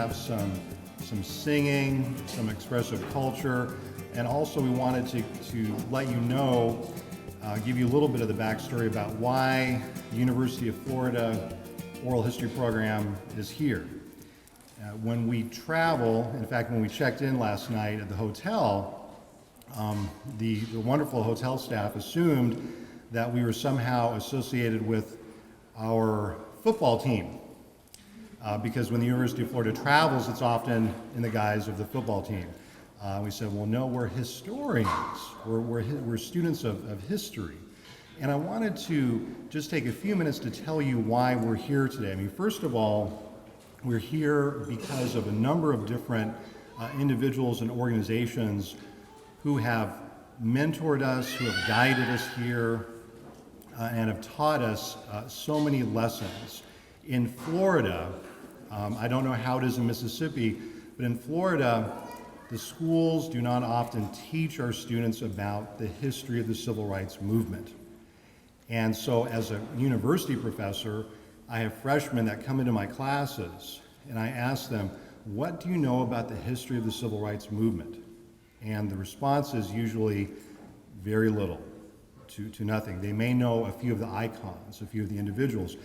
have some singing, some expressive culture, and also we wanted to let you know, give you a little bit of the backstory about why the University of Florida Oral History Program is here. When we travel, in fact, when we checked in last night at the hotel, the wonderful hotel staff assumed that we were somehow associated with our football team. Because when the University of Florida travels, it's often in the guise of the football team. We said, well, no, we're historians. We're students of history. And I wanted to just take a few minutes to tell you why we're here today. I mean, first of all, we're here because of a number of different individuals and organizations who have mentored us, who have guided us here, and have taught us so many lessons. In Florida, I don't know how it is in Mississippi, but in Florida, the schools do not often teach our students about the history of the civil rights movement. And so as a university professor, I have freshmen that come into my classes and I ask them, what do you know about the history of the civil rights movement? And the response is usually very little to nothing. They may know a few of the icons, a few of the individuals,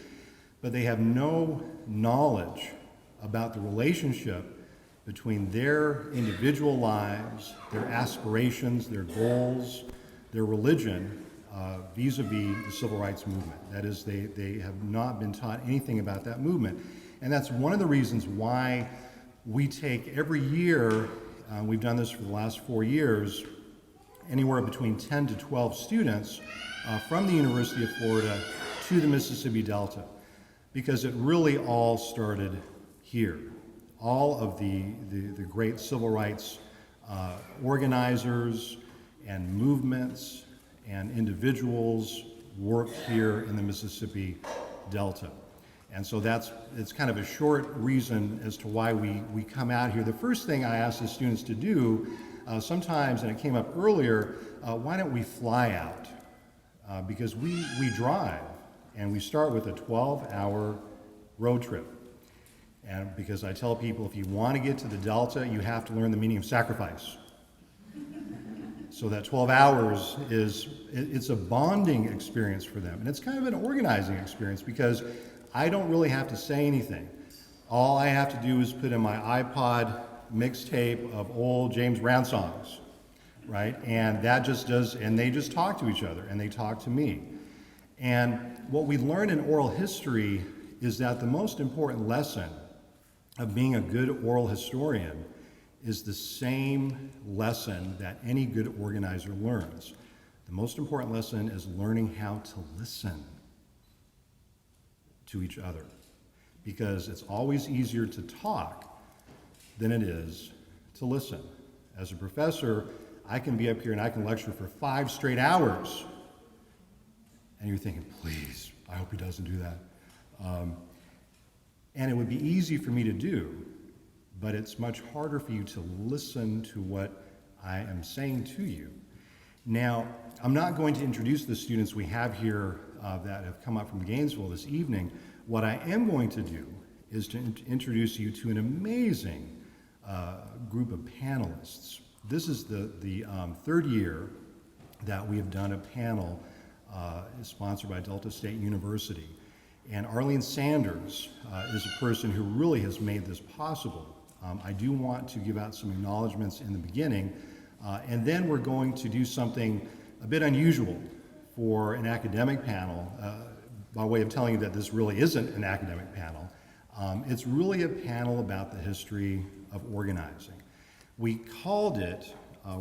but they have no knowledge about the relationship between their individual lives, their aspirations, their goals, their religion, vis-a-vis the civil rights movement. That is, they have not been taught anything about that movement. And that's one of the reasons why we take every year, we've done this for the last 4 years, anywhere between 10 to 12 students from the University of Florida to the Mississippi Delta, because it really all started here. All of the great civil rights organizers and movements and individuals work here in the Mississippi Delta. And so it's kind of a short reason as to why we come out here. The first thing I ask the students to do sometimes, and it came up earlier, why don't we fly out? Because we drive, and we start with a 12-hour road trip. And because I tell people, if you want to get to the Delta, you have to learn the meaning of sacrifice. So that 12 hours it's a bonding experience for them. And it's kind of an organizing experience because I don't really have to say anything. All I have to do is put in my iPod mixtape of old James Brown songs, right? And that just does, and they just talk to each other and they talk to me. And what we learn in oral history is that the most important lesson of being a good oral historian is the same lesson that any good organizer learns. The most important lesson is learning how to listen to each other, because it's always easier to talk than it is to listen. As a professor, I can be up here and I can lecture for 5 straight hours, and you're thinking, please, I hope he doesn't do that. And it would be easy for me to do, but it's much harder for you to listen to what I am saying to you. Now, I'm not going to introduce the students we have here that have come up from Gainesville this evening. What I am going to do is to introduce you to an amazing group of panelists. This is the 3rd year that we have done a panel sponsored by Delta State University. And Arlene Sanders is a person who really has made this possible. I do want to give out some acknowledgements in the beginning, and then we're going to do something a bit unusual for an academic panel, by way of telling you that this really isn't an academic panel. It's really a panel about the history of organizing. We called it,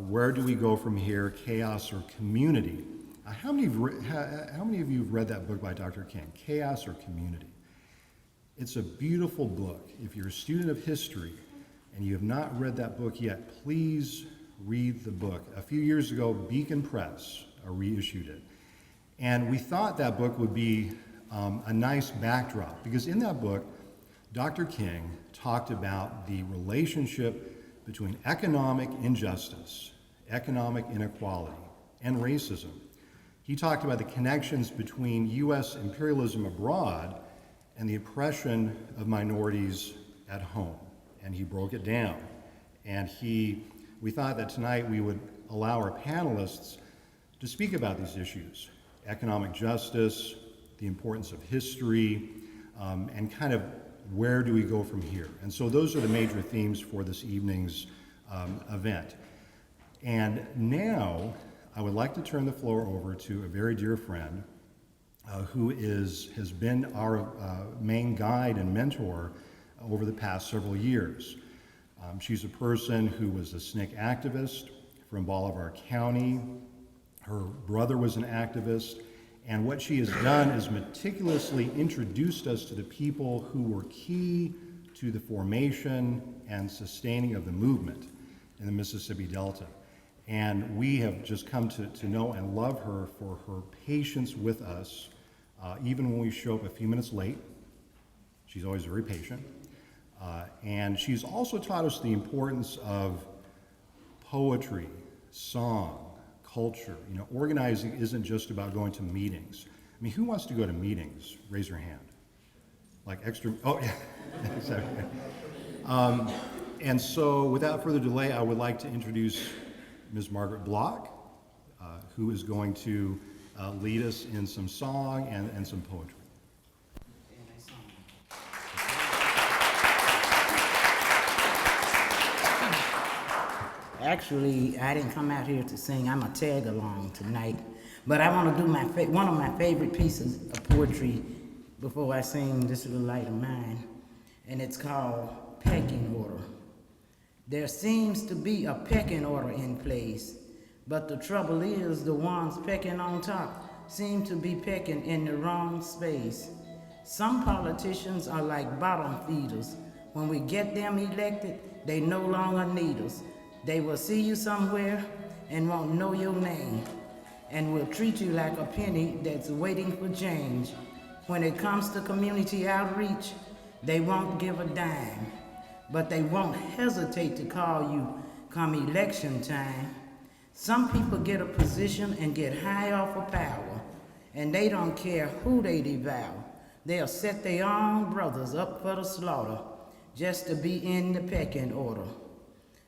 Where Do We Go From Here, Chaos or Community? How many of you have read that book by Dr. King, Chaos or Community? It's a beautiful book. If you're a student of history and you have not read that book yet, please read the book. A few years ago, Beacon Press reissued it. And we thought that book would be a nice backdrop, because in that book, Dr. King talked about the relationship between economic injustice, economic inequality, and racism. He talked about the connections between U.S. imperialism abroad and the oppression of minorities at home. and he broke it down. And we thought that tonight we would allow our panelists to speak about these issues: economic justice, the importance of history, and kind of where do we go from here. And so those are the major themes for this evening's event. And now I would like to turn the floor over to a very dear friend who has been our main guide and mentor over the past several years. She's a person who was a SNCC activist from Bolivar County. Her brother was an activist, and what she has done is meticulously introduced us to the people who were key to the formation and sustaining of the movement in the Mississippi Delta. And we have just come to know and love her for her patience with us, even when we show up a few minutes late. She's always very patient. And she's also taught us the importance of poetry, song, culture. You know, organizing isn't just about going to meetings. I mean, who wants to go to meetings? Raise your hand. Like extra, oh yeah, exactly. And so without further delay, I would like to introduce Ms. Margaret Block, who is going to lead us in some song and some poetry. Actually, I didn't come out here to sing. I'm a tag along tonight. But I want to do one of my favorite pieces of poetry before I sing this little light of mine. And it's called Pecking Order. There seems to be a pecking order in place, but the trouble is the ones pecking on top seem to be pecking in the wrong space. Some politicians are like bottom feeders. When we get them elected, they no longer need us. They will see you somewhere and won't know your name, and will treat you like a penny that's waiting for change. When it comes to community outreach, they won't give a dime, but they won't hesitate to call you come election time. Some people get a position and get high off of power, and they don't care who they devour. They'll set their own brothers up for the slaughter just to be in the pecking order.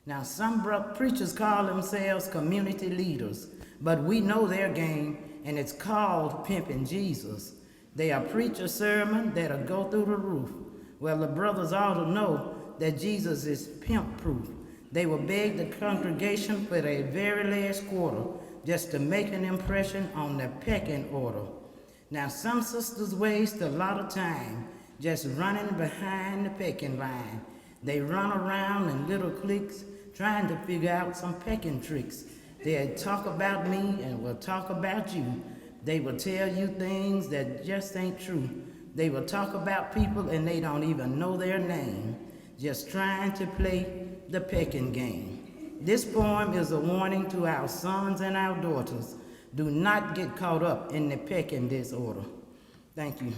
Now, some preachers call themselves community leaders, but we know their game, and it's called pimping Jesus. They'll preach a sermon that'll go through the roof. Well, the brothers ought to know that Jesus is pimp-proof. They will beg the congregation for their very last quarter just to make an impression on the pecking order. Now, some sisters waste a lot of time just running behind the pecking line. They run around in little cliques trying to figure out some pecking tricks. They'll talk about me and will talk about you. They will tell you things that just ain't true. They will talk about people and they don't even know their name, just trying to play the pecking game. This poem is a warning to our sons and our daughters. Do not get caught up in the pecking disorder. Thank you.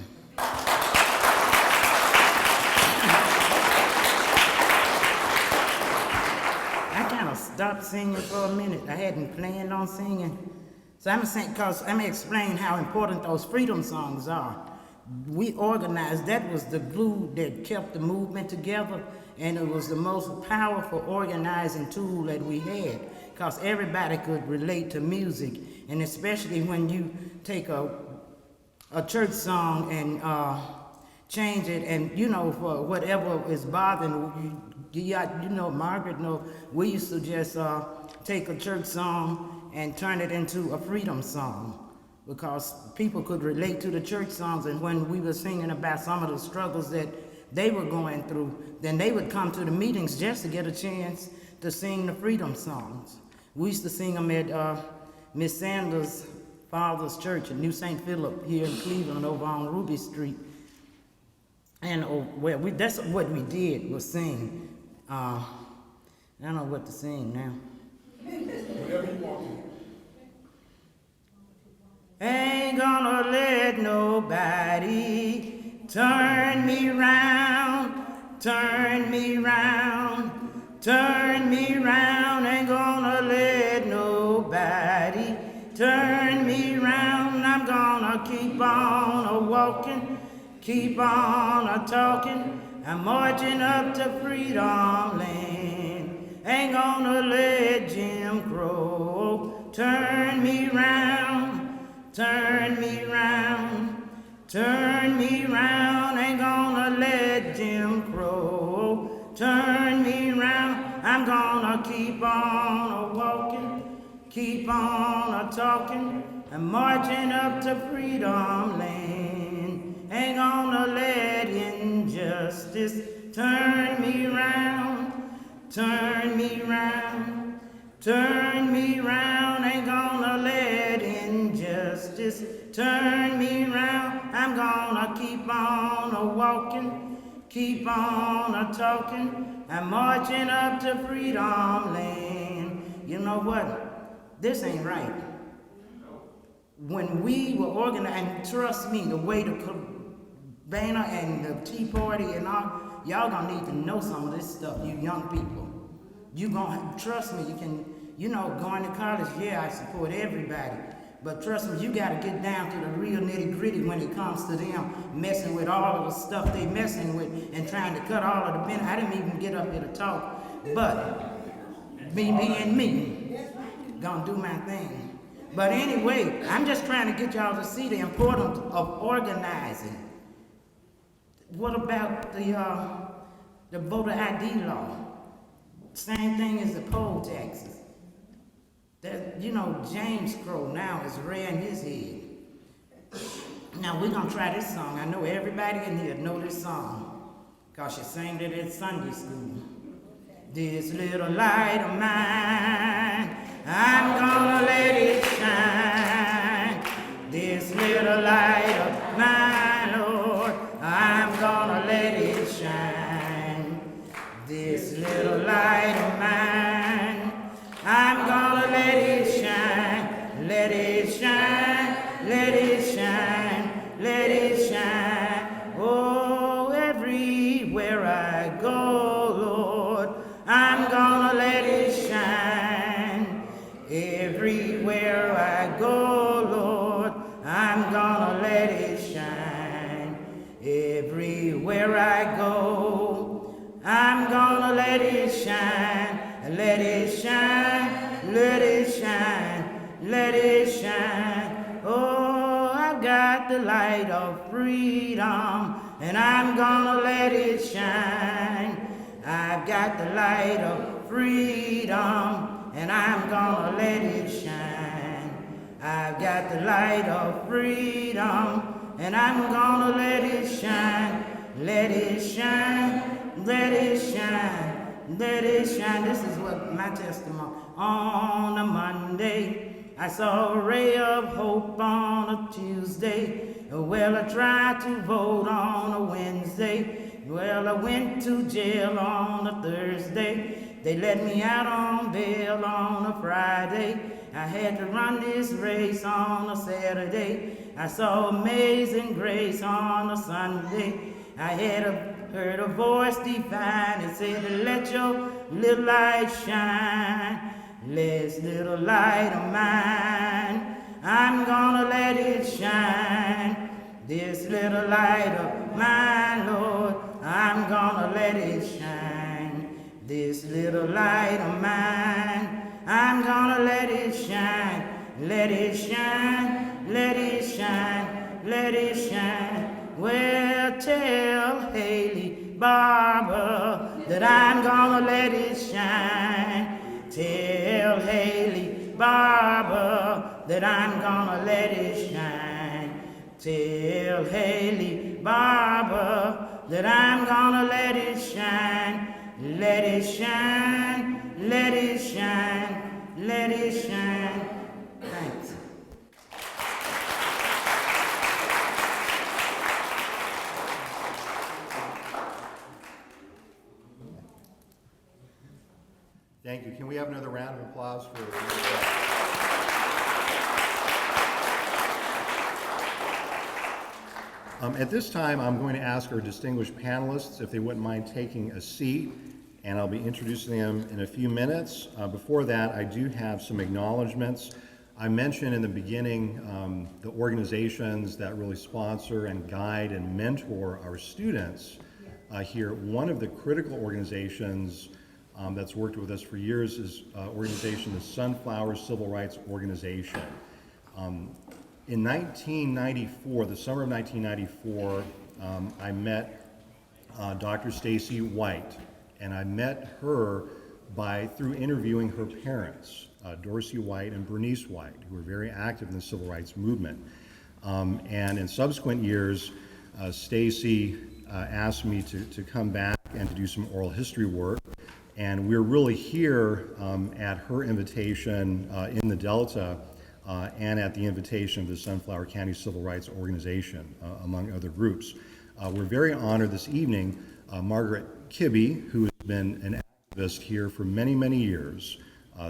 Stopped singing for a minute. I hadn't planned on singing. So I'm saying, because I'm going to explain how important those freedom songs are. We organized, that was the glue that kept the movement together, and it was the most powerful organizing tool that we had, because everybody could relate to music, and especially when you take a church song and change it, and you know, for whatever is bothering you. You know, Margaret, we used to just take a church song and turn it into a freedom song, because people could relate to the church songs, and when we were singing about some of the struggles that they were going through, then they would come to the meetings just to get a chance to sing the freedom songs. We used to sing them at Miss Sanders' father's church in New St. Philip here in Cleveland over on Ruby Street. And that's what we did, was sing. I don't know what to sing now. Whatever you want to. Ain't gonna let nobody turn me round, turn me round, turn me round. Ain't gonna let nobody turn me round. I'm gonna keep on a walking, keep on a talking. I'm marching up to freedom land. Ain't gonna let Jim Crow turn me round, turn me round, turn me round. Ain't gonna let Jim Crow turn me round. I'm gonna keep on a-walking, keep on a-talking. I'm marching up to freedom land. Ain't gonna let injustice turn me round, turn me round, turn me round. Ain't gonna let injustice turn me round. I'm gonna keep on a-walking, keep on a-talking. I'm marching up to freedom land. You know what? This ain't right. When we were organized, and trust me, the way the Cabana and the Tea Party and all, y'all gonna need to know some of this stuff, you young people. You gonna, trust me, you can, going to college, yeah, I support everybody. But trust me, you gotta get down to the real nitty gritty when it comes to them messing with all of the stuff they messing with and trying to cut all of the benefits. I didn't even get up here to talk, but me being me, gonna do my thing. But anyway, I'm just trying to get y'all to see the importance of organizing. What about the voter ID law? Same thing as the poll taxes. That, James Crow now is rearing his head. Now we're gonna try this song. I know everybody in here know this song, cause she sang it at Sunday school. This little light of mine, I'm gonna let it shine. This little light of mine, Lord, I'm gonna let it shine. This little light of mine, I'm gonna let it shine. Let it shine, let it shine, let it shine. Oh, everywhere I go, Lord, I'm gonna let it shine. Everywhere I go, Lord, I'm gonna let it shine. Everywhere I go, I'm gonna let it shine. Let it shine, let it shine, let it shine. Oh, I've got the light of freedom, and I'm gonna let it shine. I've got the light of freedom, and I'm gonna let it shine. I've got the light of freedom, and I'm gonna let it shine. Let it shine, let it shine, let it shine. This is what my testimony. On a Monday, I saw a ray of hope. On a Tuesday, well, I tried to vote. On a Wednesday, well, I went to jail. On a Thursday, they let me out on bail. On a Friday, I had to run this race. On a Saturday, I saw amazing grace. On a Sunday, I heard a voice divine. It said, let your little light shine. This little light of mine, I'm gonna let it shine. This little light of mine, Lord, I'm gonna let it shine. This little light of mine, I'm gonna let it shine. Let it shine, let it shine, let it shine. Well, tell Haley Barber that I'm gonna let it shine. Tell Haley Barber that I'm gonna let it shine. Tell Haley Barber that I'm gonna let it shine. Let it shine, let it shine, let it shine. Thanks. Thank you. Can we have another round of applause for At this time, I'm going to ask our distinguished panelists if they wouldn't mind taking a seat, and I'll be introducing them in a few minutes. Before that, I do have some acknowledgements. I mentioned in the beginning the organizations that really sponsor and guide and mentor our students here. One of the critical organizations that's worked with us for years is organization, the Sunflower Civil Rights Organization. In 1994, the summer of 1994, I met Dr. Stacy White, and I met her through interviewing her parents, Dorsey White and Bernice White, who were very active in the civil rights movement. And in subsequent years, Stacy asked me to come back and to do some oral history work. And we're really here at her invitation in the Delta and at the invitation of the Sunflower County Civil Rights Organization, among other groups. We're very honored this evening, Margaret Kibbe, who has been an activist here for many, many years,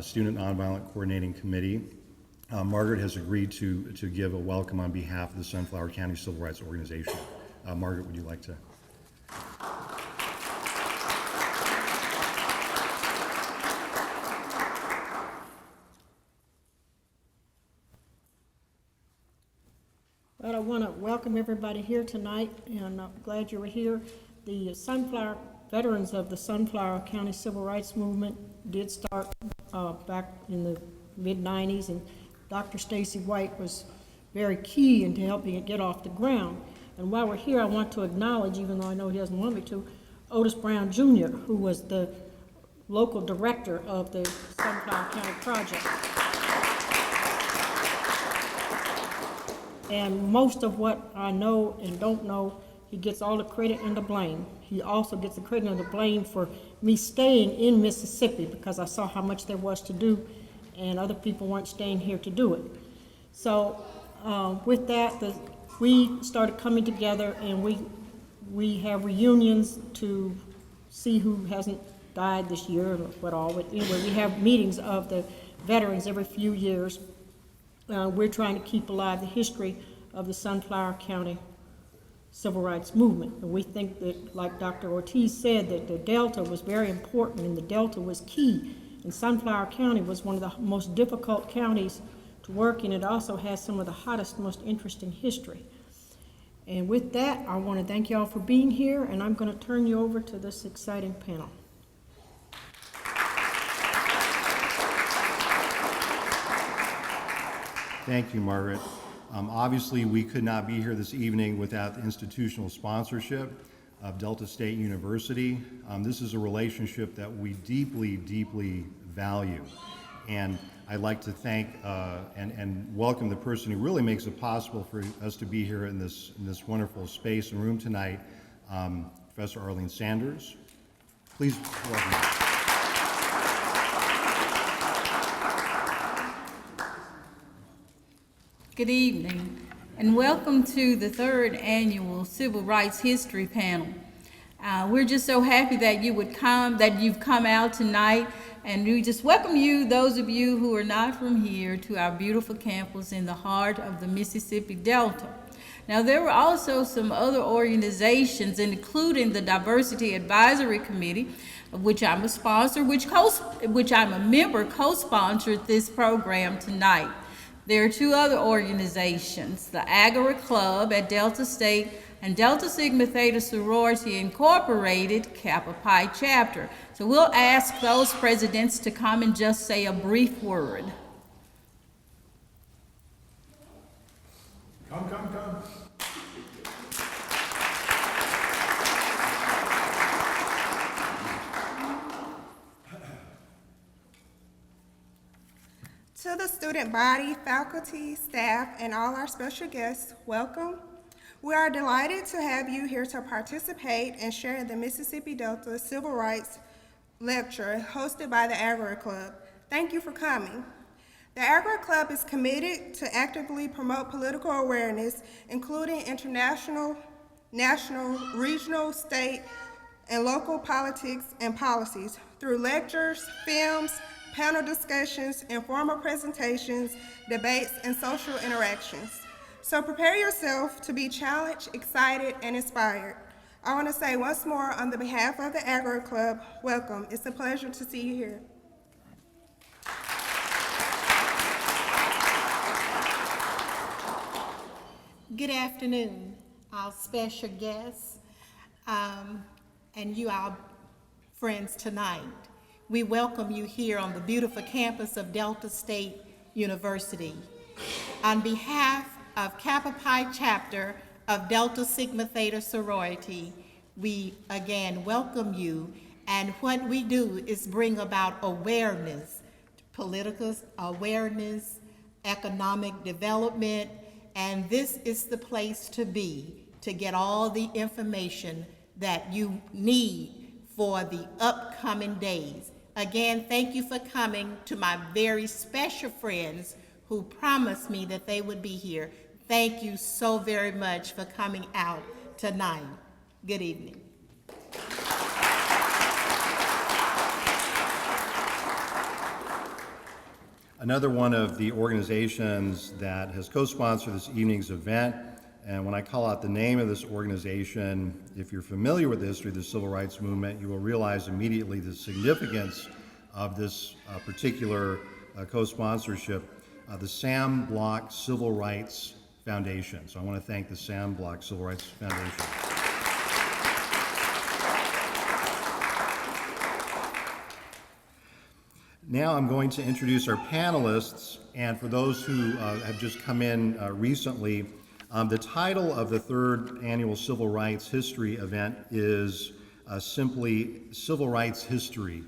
Student Nonviolent Coordinating Committee. Margaret has agreed to give a welcome on behalf of the Sunflower County Civil Rights Organization. Margaret, would you like to? Well, I want to welcome everybody here tonight, and I'm glad you were here. The veterans of the Sunflower County Civil Rights Movement did start back in the mid-90s, and Dr. Stacy White was very key into helping it get off the ground. And while we're here, I want to acknowledge, even though I know he doesn't want me to, Otis Brown Jr., who was the local director of the Sunflower County Project. And most of what I know and don't know, he gets all the credit and the blame. He also gets the credit and the blame for me staying in Mississippi, because I saw how much there was to do and other people weren't staying here to do it. So with that, we started coming together, and we have reunions to see who hasn't died this year or what all. But anyway, we have meetings of the veterans every few years. We're trying to keep alive the history of the Sunflower County Civil Rights Movement. And we think that, like Dr. Ortiz said, that the Delta was very important and the Delta was key. And Sunflower County was one of the most difficult counties to work in. It also has some of the hottest, most interesting history. And with that, I want to thank you all for being here, and I'm going to turn you over to this exciting panel. Thank you, Margaret. Obviously, we could not be here this evening without the institutional sponsorship of Delta State University. This is a relationship that we deeply, deeply value. And I'd like to thank and welcome the person who really makes it possible for us to be here in this wonderful space and room tonight, Professor Arlene Sanders. Please welcome her. Good evening, and welcome to the third annual Civil Rights History Panel. We're just so happy that you've come out tonight, and we just welcome you, those of you who are not from here, to our beautiful campus in the heart of the Mississippi Delta. Now, there were also some other organizations, including the Diversity Advisory Committee, of which I'm a sponsor, which I'm a member, co-sponsored this program tonight. There are two other organizations, the Agora Club at Delta State and Delta Sigma Theta Sorority Incorporated, Kappa Pi Chapter. So we'll ask those presidents to come and just say a brief word. Come. To the student body, faculty, staff, and all our special guests, welcome. We are delighted to have you here to participate and share in the Mississippi Delta Civil Rights Lecture hosted by the Agora Club. Thank you for coming. The Agora Club is committed to actively promote political awareness, including international, national, regional, state, and local politics and policies through lectures, films, panel discussions, informal presentations, debates, and social interactions. So prepare yourself to be challenged, excited, and inspired. I want to say once more on the behalf of the Agora Club, welcome. It's a pleasure to see you here. Good afternoon, our special guests. and you, our friends, tonight. We welcome you here on the beautiful campus of Delta State University. On behalf of Kappa Pi chapter of Delta Sigma Theta sorority, we again welcome you, and what we do is bring about awareness, political awareness, economic development, and this is the place to be to get all the information that you need for the upcoming days. Again, thank you for coming. To my very special friends who promised me that they would be here, thank you so very much for coming out tonight. Good evening. Another one of the organizations that has co-sponsored this evening's event, and when I call out the name of this organization, if you're familiar with the history of the Civil Rights Movement, you will realize immediately the significance of this particular co-sponsorship, the Sam Block Civil Rights Foundation. So I want to thank the Sam Block Civil Rights Foundation. Now I'm going to introduce our panelists, and for those who have just come in recently, the title of the third annual Civil Rights History event is simply Civil Rights History.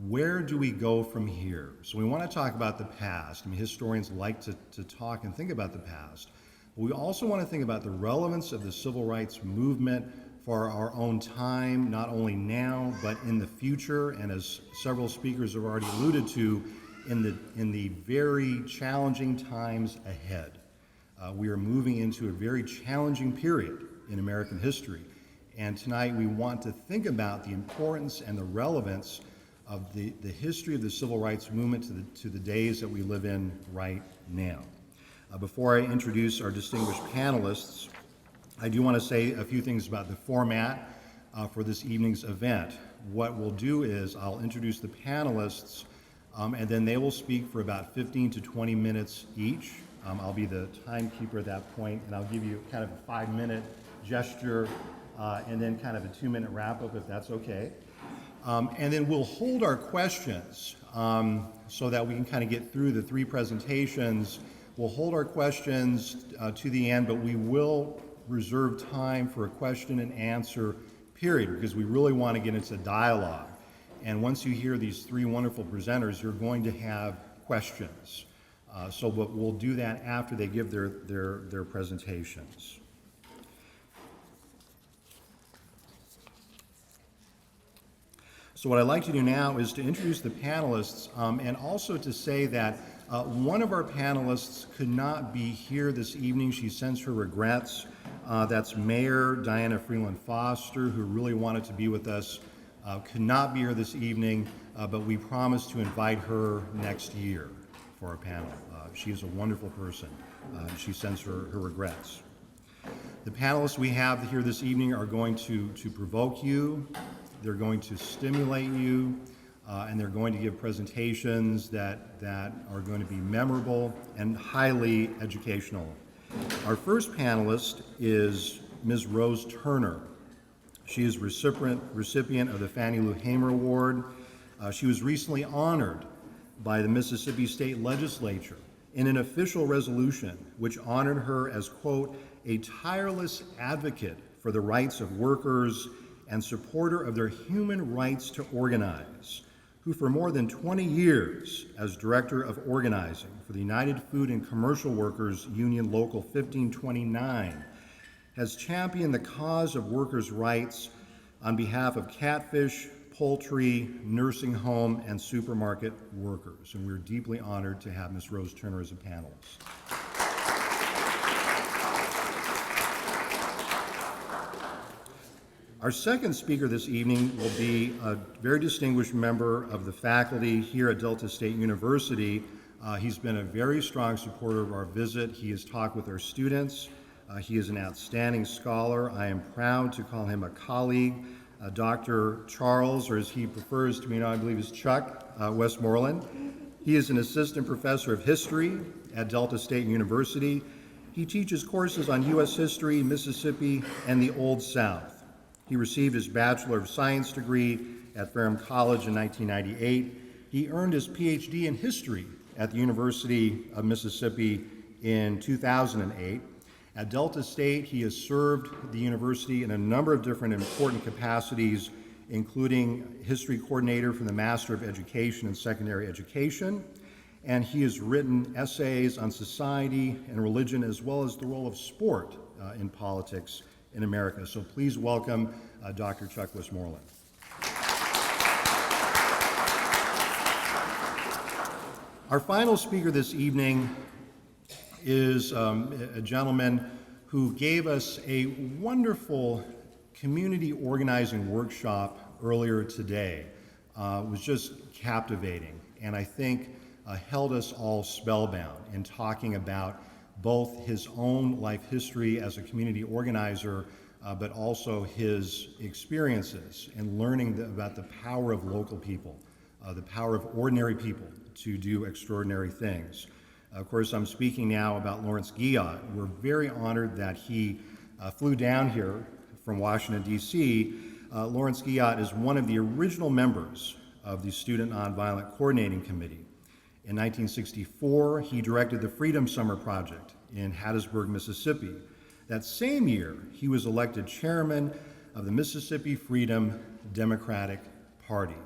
Where do we go from here? So we want to talk about the past. I mean, historians like to talk and think about the past. But we also want to think about the relevance of the civil rights movement for our own time, not only now, but in the future, and as several speakers have already alluded to, in the very challenging times ahead. We are moving into a very challenging period in American history, and tonight we want to think about the importance and the relevance of the history of the civil rights movement to the days that we live in right now. Before I introduce our distinguished panelists, I do want to say a few things about the format for this evening's event. What we'll do is I'll introduce the panelists, and then they will speak for about 15 to 20 minutes each. I'll be the timekeeper at that point, and I'll give you kind of a 5-minute gesture and then kind of a 2-minute wrap-up, if that's okay. And then we'll hold our questions so that we can kind of get through the 3 presentations. We'll hold our questions to the end, but we will reserve time for a question and answer period, because we really want to get into dialogue. And once you hear these 3 wonderful presenters, you're going to have questions. But we'll do that after they give their presentations. So what I'd like to do now is to introduce the panelists, and also to say that one of our panelists could not be here this evening. She sends her regrets. That's Mayor Diana Freeland Foster, who really wanted to be with us, could not be here this evening, but we promise to invite her next year for our panel. She is a wonderful person. She sends her regrets. The panelists we have here this evening are going to provoke you, they're going to stimulate you, and they're going to give presentations that are going to be memorable and highly educational. Our first panelist is Ms. Rose Turner. She is recipient of the Fannie Lou Hamer Award. She was recently honored by the Mississippi State Legislature in an official resolution which honored her as, quote, a tireless advocate for the rights of workers and supporter of their human rights to organize, who for more than 20 years as Director of Organizing for the United Food and Commercial Workers Union Local 1529 has championed the cause of workers' rights on behalf of catfish, poultry, nursing home, and supermarket workers. And we're deeply honored to have Ms. Rose Turner as a panelist. Our second speaker this evening will be a very distinguished member of the faculty here at Delta State University. He's been a very strong supporter of our visit. He has talked with our students. He is an outstanding scholar. I am proud to call him a colleague. Dr. Charles, or as he prefers to be known, I believe is Chuck Westmoreland. He is an assistant professor of history at Delta State University. He teaches courses on U.S. history, Mississippi, and the Old South. He received his Bachelor of Science degree at Ferrum College in 1998. He earned his PhD in history at the University of Mississippi in 2008. At Delta State, he has served the university in a number of different important capacities, including history coordinator for the Master of Education in Secondary Education, and he has written essays on society and religion, as well as the role of sport in politics in America. So please welcome Dr. Chuck Westmoreland. Our final speaker this evening is a gentleman who gave us a wonderful community organizing workshop earlier today. It was just captivating, and I think held us all spellbound in talking about both his own life history as a community organizer, but also his experiences and learning about the power of local people, the power of ordinary people to do extraordinary things. Of course, I'm speaking now about Lawrence Guyot. We're very honored that he flew down here from Washington, D.C. Lawrence Guyot is one of the original members of the Student Nonviolent Coordinating Committee. In 1964, he directed the Freedom Summer Project in Hattiesburg, Mississippi. That same year, he was elected chairman of the Mississippi Freedom Democratic Party.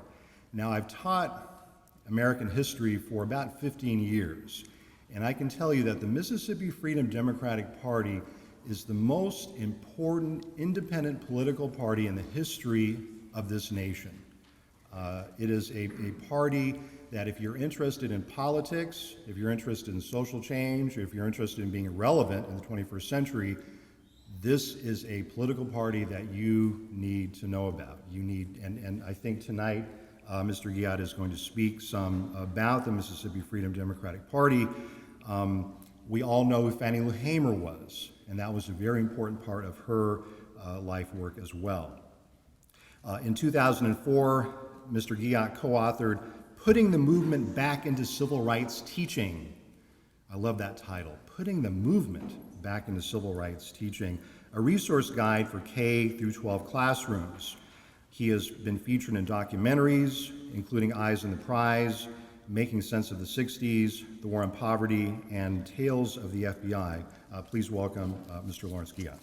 Now, I've taught American history for about 15 years, and I can tell you that the Mississippi Freedom Democratic Party is the most important independent political party in the history of this nation. It is a party that if you're interested in politics, if you're interested in social change, if you're interested in being relevant in the 21st century, this is a political party that you need to know about. And I think tonight, Mr. Guyot is going to speak some about the Mississippi Freedom Democratic Party. We all know who Fannie Lou Hamer was, and that was a very important part of her life work as well. In 2004, Mr. Guyot co-authored Putting the Movement Back into Civil Rights Teaching. I love that title, Putting the Movement Back into Civil Rights Teaching, a resource guide for K through 12 classrooms. He has been featured in documentaries, including Eyes on the Prize, Making Sense of the 60s, The War on Poverty, and Tales of the FBI. Please welcome Mr. Lawrence Guyot.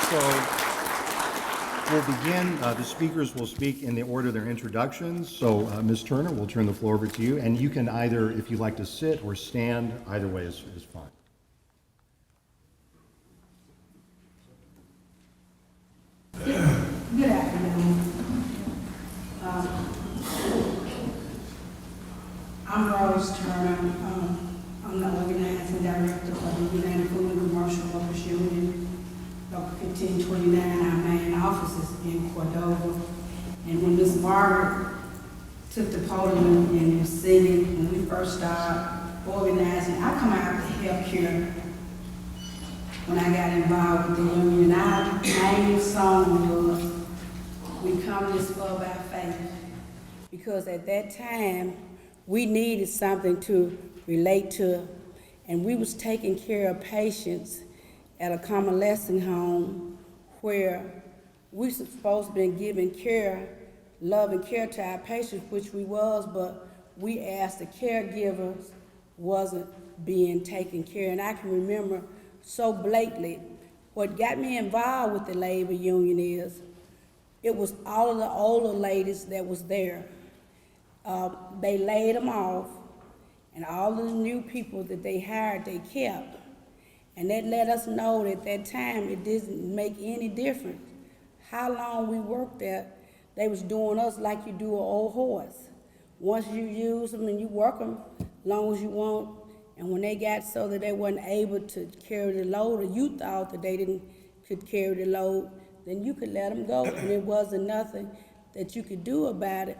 So we'll begin. The speakers will speak in the order of their introductions. So Ms. Turner, we'll turn the floor over to you, and you can either, if you'd like to sit or stand, either way is fine. Good afternoon. I'm Rose Turner. I'm the organizing director for the United Food and Commercial Workers Union, Local 1529. Our main office is in Cordova. And when Ms. Margaret took the podium and was singing, when we first started organizing, I come out to healthcare. When I got involved with the union, our main song was, "We come this far by faith." Because at that time, we needed something to relate to, and we was taking care of patients at a convalescent home where we supposed to be giving care, love and care to our patients, which we was, but we asked the caregivers wasn't being taken care. And I can remember so blatantly, what got me involved with the labor union is, it was all of the older ladies that was there. They laid them off, and all of the new people that they hired, they kept. And that let us know that at that time, it didn't make any difference how long we worked there. They was doing us like you do an old horse. Once you use them and you work them long as you want, and when they got so that they wasn't able to carry the load, or you thought that they could carry the load, then you could let them go, and it wasn't nothing that you could do about it.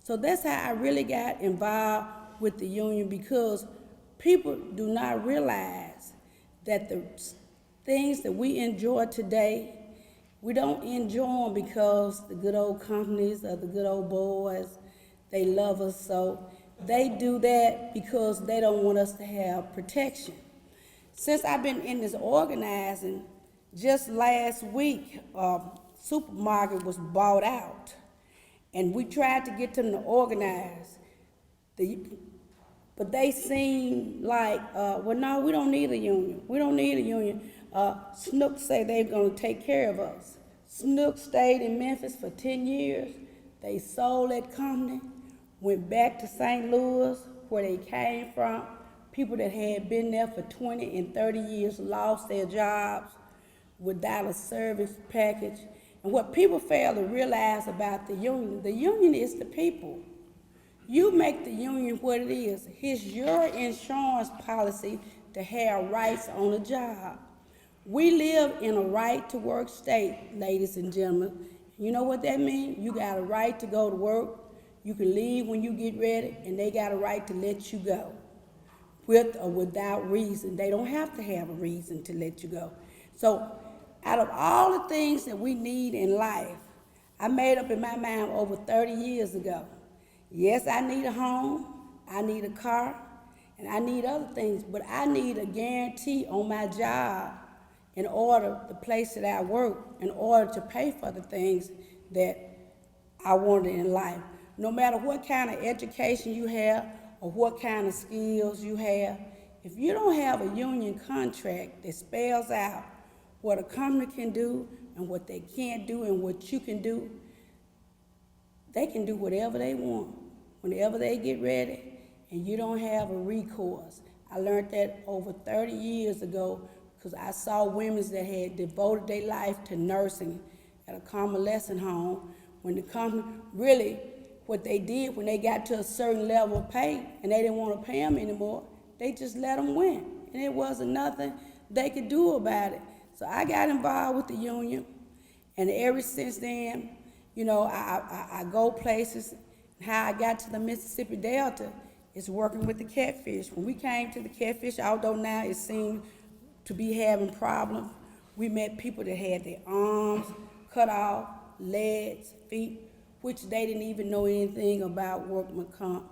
So that's how I really got involved with the union, because people do not realize that the things that we enjoy today, we don't enjoy them because the good old companies or the good old boys, they love us so. They do that because they don't want us to have protection. Since I've been in this organizing, Just last week, supermarket was bought out, and we tried to get them to organize. But they seem like, well, no, we don't need a union. We don't need a union. Snook say they're gonna take care of us. Snook stayed in Memphis for 10 years. They sold that company, went back to St. Louis, where they came from. People that had been there for 20 and 30 years lost their jobs without a service package. And what people fail to realize about the union is the people. You make the union what it is. It's your insurance policy to have rights on a job. We live in a right-to-work state, ladies and gentlemen. You know what that means? You got a right to go to work. You can leave when you get ready, and they got a right to let you go, with or without reason. They don't have to have a reason to let you go. So out of all the things that we need in life, I made up in my mind over 30 years ago. Yes, I need a home, I need a car, and I need other things, but I need a guarantee on my job in order, the place that I work, in order to pay for the things that I wanted in life. No matter what kind of education you have or what kind of skills you have, if you don't have a union contract that spells out what a company can do and what they can't do and what you can do, they can do whatever they want, whenever they get ready, and you don't have a recourse. I learned that over 30 years ago because I saw women that had devoted their life to nursing at a convalescent home. When the company, really, what they did when they got to a certain level of pay and they didn't want to pay them anymore, they just let them win. And it wasn't nothing they could do about it. So I got involved with the union, and ever since then, you know, I go places. How I got to the Mississippi Delta is working with the catfish. When we came to the catfish, although now it seemed to be having problems, we met people that had their arms cut off, legs, feet, which they didn't even know anything about workman comp.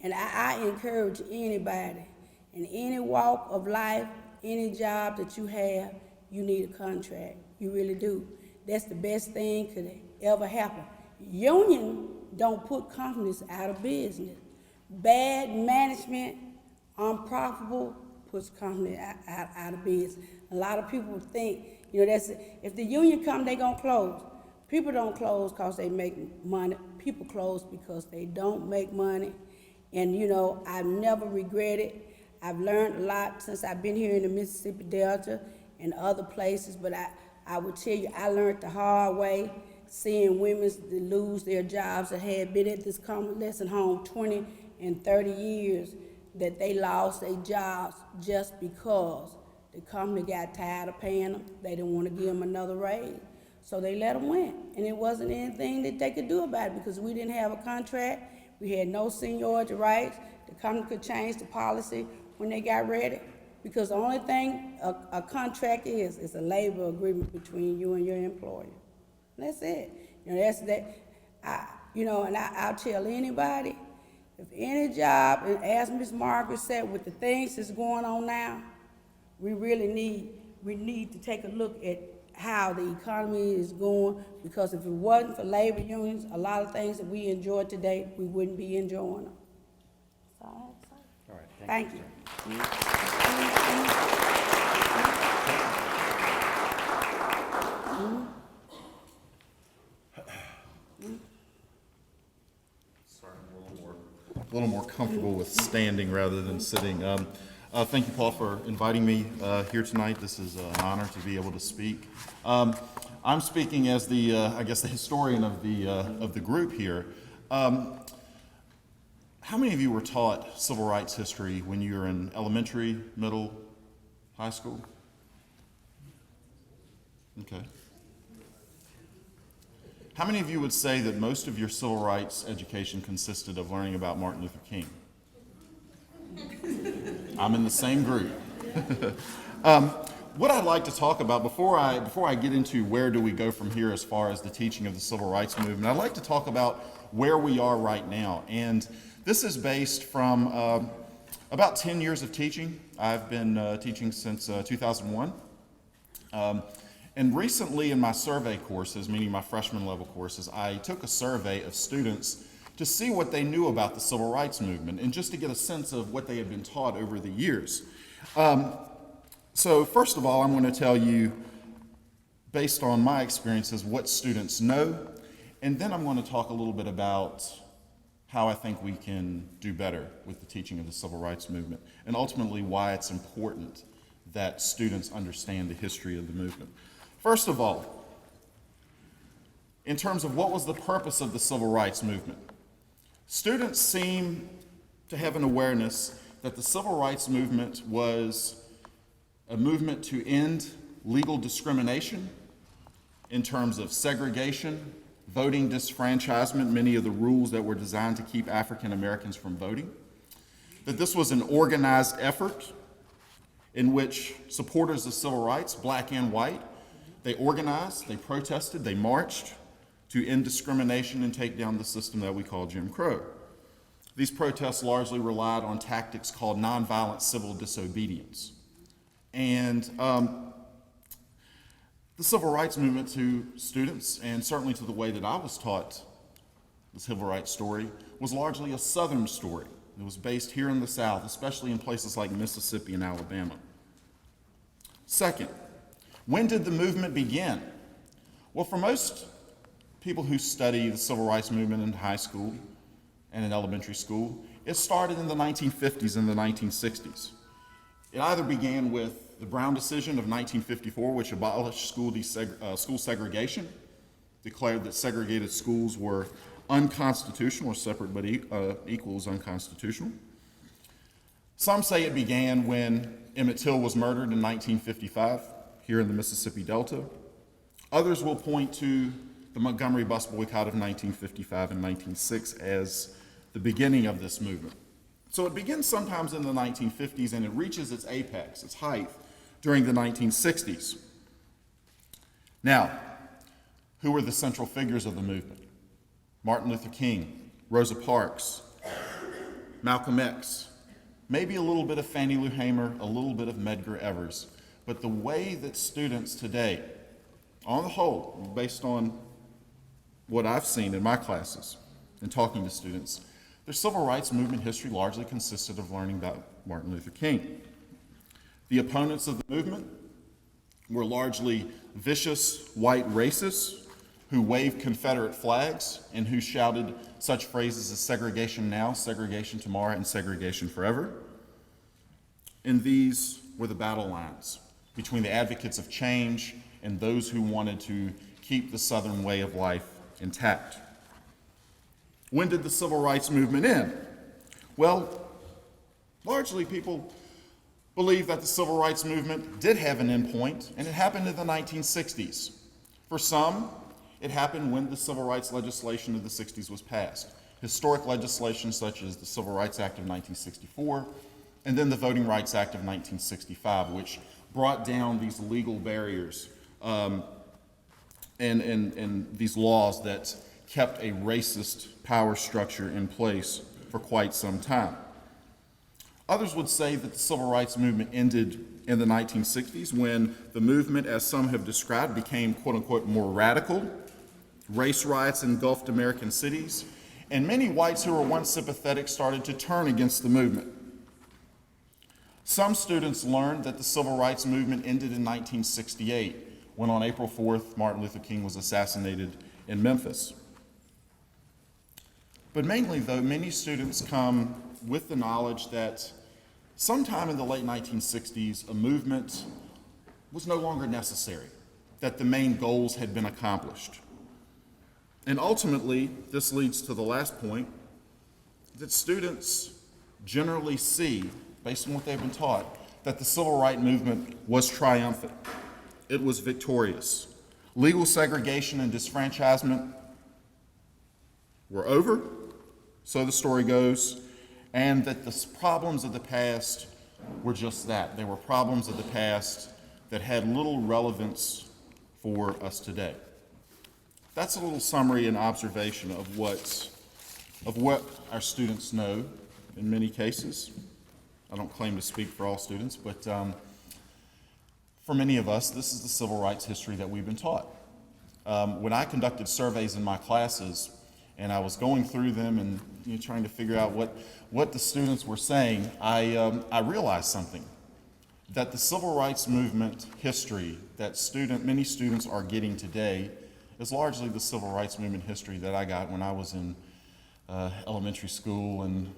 And I encourage anybody in any walk of life, any job that you have, you need a contract. You really do. That's the best thing could ever happen. Union don't put companies out of business. Bad management, unprofitable, puts companies out of business. A lot of people think, you know, if the union come, they gonna close. People don't close because they make money. People close because they don't make money. And you know, I've never regretted. I've learned a lot since I've been here in the Mississippi Delta and other places, but I would tell you, I learned the hard way, seeing women lose their jobs that had been at this convalescent home 20 and 30 years, that they lost their jobs just because the company got tired of paying them. They didn't want to give them another raise. So they let them win. And it wasn't anything that they could do about it because we didn't have a contract. We had no seniority rights. The company could change the policy when they got ready. Because the only thing a contract is a labor agreement between you and your employer. That's it. You know, that's that. I'll tell anybody, if any job, and as Ms. Margaret said, with the things that's going on now, we need to take a look at how the economy is going, because if it wasn't for labor unions, a lot of things that we enjoy today, we wouldn't be enjoying them. That's all I have to say. All right, Thank you. Sorry, I'm a little more comfortable with standing rather than sitting. Thank you, Paul, for inviting me here tonight. This is an honor to be able to speak. I'm speaking as the historian of the group here. How many of you were taught civil rights history when you were in elementary, middle, high school? Okay. How many of you would say that most of your civil rights education consisted of learning about Martin Luther King? I'm in the same group. What I'd like to talk about before I get into where do we go from here as far as the teaching of the civil rights movement, I'd like to talk about where we are right now. And this is based from about 10 years of teaching. I've been teaching since 2001. And recently in my survey courses, meaning my freshman level courses, I took a survey of students to see what they knew about the civil rights movement and just to get a sense of what they had been taught over the years. So first of all, I'm going to tell you, based on my experiences, what students know, and then I'm going to talk a little bit about how I think we can do better with the teaching of the civil rights movement, and ultimately why it's important that students understand the history of the movement. First of all, in terms of what was the purpose of the civil rights movement, students seem to have an awareness that the civil rights movement was a movement to end legal discrimination in terms of segregation, voting disfranchisement, many of the rules that were designed to keep African Americans from voting, that this was an organized effort in which supporters of civil rights, black and white, they organized, they protested, they marched to end discrimination and take down the system that we call Jim Crow. These protests largely relied on tactics called nonviolent civil disobedience. And the civil rights movement to students, and certainly to the way that I was taught the civil rights story, was largely a Southern story. It was based here in the South, especially in places like Mississippi and Alabama. Second, when did the movement begin? Well, for most people who study the civil rights movement in high school and in elementary school, it started in the 1950s and the 1960s. It either began with the Brown decision of 1954, which abolished school segregation, declared that segregated schools were unconstitutional, or separate but equal is unconstitutional. Some say it began when Emmett Till was murdered in 1955 here in the Mississippi Delta. Others will point to the Montgomery bus boycott of 1955 and 1906 as the beginning of this movement. So it begins sometimes in the 1950s and it reaches its apex, its height, during the 1960s. Now, who were the central figures of the movement? Martin Luther King, Rosa Parks, Malcolm X, maybe a little bit of Fannie Lou Hamer, a little bit of Medgar Evers. But the way that students today, on the whole, based on what I've seen in my classes and talking to students, their civil rights movement history largely consisted of learning about Martin Luther King. The opponents of the movement were largely vicious white racists who waved Confederate flags and who shouted such phrases as segregation now, segregation tomorrow, and segregation forever. And these were the battle lines between the advocates of change and those who wanted to keep the Southern way of life intact. When did the civil rights movement end? Well, largely people believe that the civil rights movement did have an end point, and it happened in the 1960s. For some, it happened when the civil rights legislation of the 60s was passed. Historic legislation such as the Civil Rights Act of 1964, and then the Voting Rights Act of 1965, which brought down these legal barriers and these laws that kept a racist power structure in place for quite some time. Others would say that the civil rights movement ended in the 1960s when the movement, as some have described, became quote-unquote more radical. Race riots engulfed American cities, and many whites who were once sympathetic started to turn against the movement. Some students learned that the civil rights movement ended in 1968, when on April 4th, Martin Luther King was assassinated in Memphis. But mainly, though, many students come with the knowledge that sometime in the late 1960s, a movement was no longer necessary, that the main goals had been accomplished. And ultimately, this leads to the last point, that students generally see, based on what they've been taught, that the civil rights movement was triumphant. It was victorious. Legal segregation and disfranchisement were over, so the story goes, and that the problems of the past were just that. They were problems of the past that had little relevance for us today. That's a little summary and observation of what our students know in many cases. I don't claim to speak for all students, but For many of us, this is the civil rights history that we've been taught. When I conducted surveys in my classes, and I was going through them and trying to figure out what the students were saying, I realized something, that the civil rights movement history that many students are getting today is largely the civil rights movement history that I got when I was in elementary school and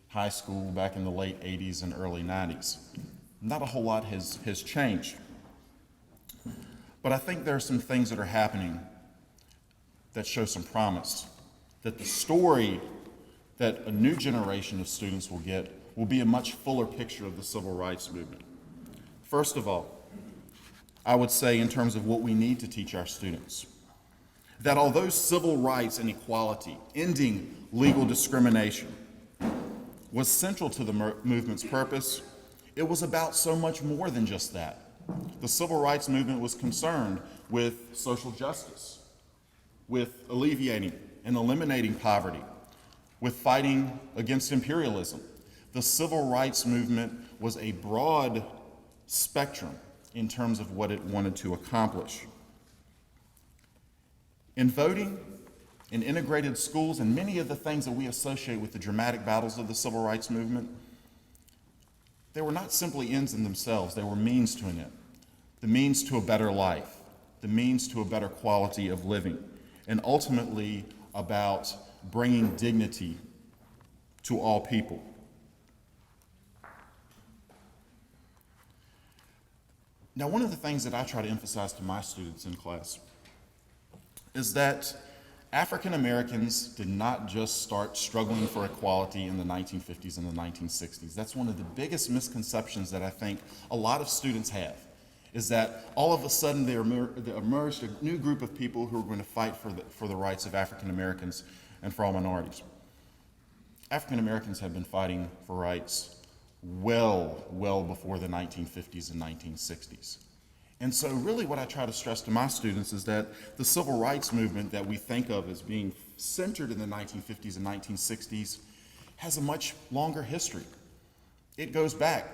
high school back in the late 80s and early 90s. Not a whole lot has changed. But I think there are some things that are happening that show some promise, that the story that a new generation of students will get will be a much fuller picture of the civil rights movement. First of all, I would say in terms of what we need to teach our students, that although civil rights and equality, ending legal discrimination, was central to the movement's purpose, it was about so much more than just that. The civil rights movement was concerned with social justice, with alleviating and eliminating poverty, with fighting against imperialism. The civil rights movement was a broad spectrum in terms of what it wanted to accomplish. In voting, in integrated schools, and many of the things that we associate with the dramatic battles of the civil rights movement, they were not simply ends in themselves, they were means to an end. The means to a better life, the means to a better quality of living, and ultimately about bringing dignity to all people. Now, one of the things that I try to emphasize to my students in class is that African Americans did not just start struggling for equality in the 1950s and the 1960s. That's one of the biggest misconceptions that I think a lot of students have, is that all of a sudden there emerged a new group of people who are going to fight for the rights of African Americans and for all minorities. African Americans have been fighting for rights well before the 1950s and 1960s. And so really what I try to stress to my students is that the civil rights movement that we think of as being centered in the 1950s and 1960s has a much longer history. It goes back.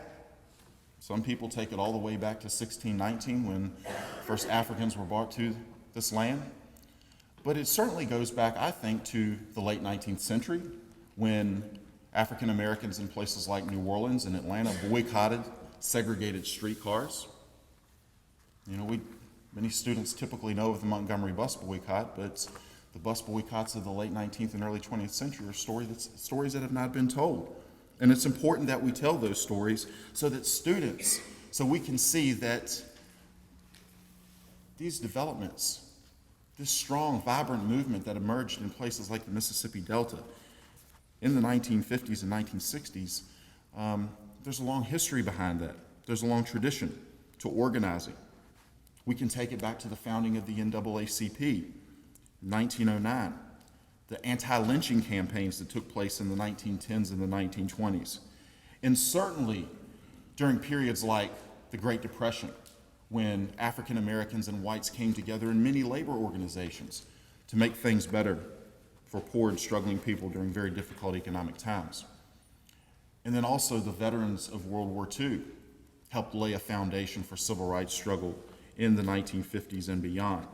Some people take it all the way back to 1619 when first Africans were brought to this land. But it certainly goes back, I think, to the late 19th century when African Americans in places like New Orleans and Atlanta boycotted segregated streetcars. Many students typically know of the Montgomery bus boycott, but the bus boycotts of the late 19th and early 20th century are stories that have not been told. And it's important that we tell those stories so we can see that these developments, this strong, vibrant movement that emerged in places like the Mississippi Delta in the 1950s and 1960s, there's a long history behind that. There's a long tradition to organizing. We can take it back to the founding of the NAACP, 1909, the anti-lynching campaigns that took place in the 1910s and the 1920s, and certainly during periods like the Great Depression, when African Americans and whites came together in many labor organizations to make things better for poor and struggling people during very difficult economic times. And then also the veterans of World War II helped lay a foundation for civil rights struggle in the 1950s and beyond.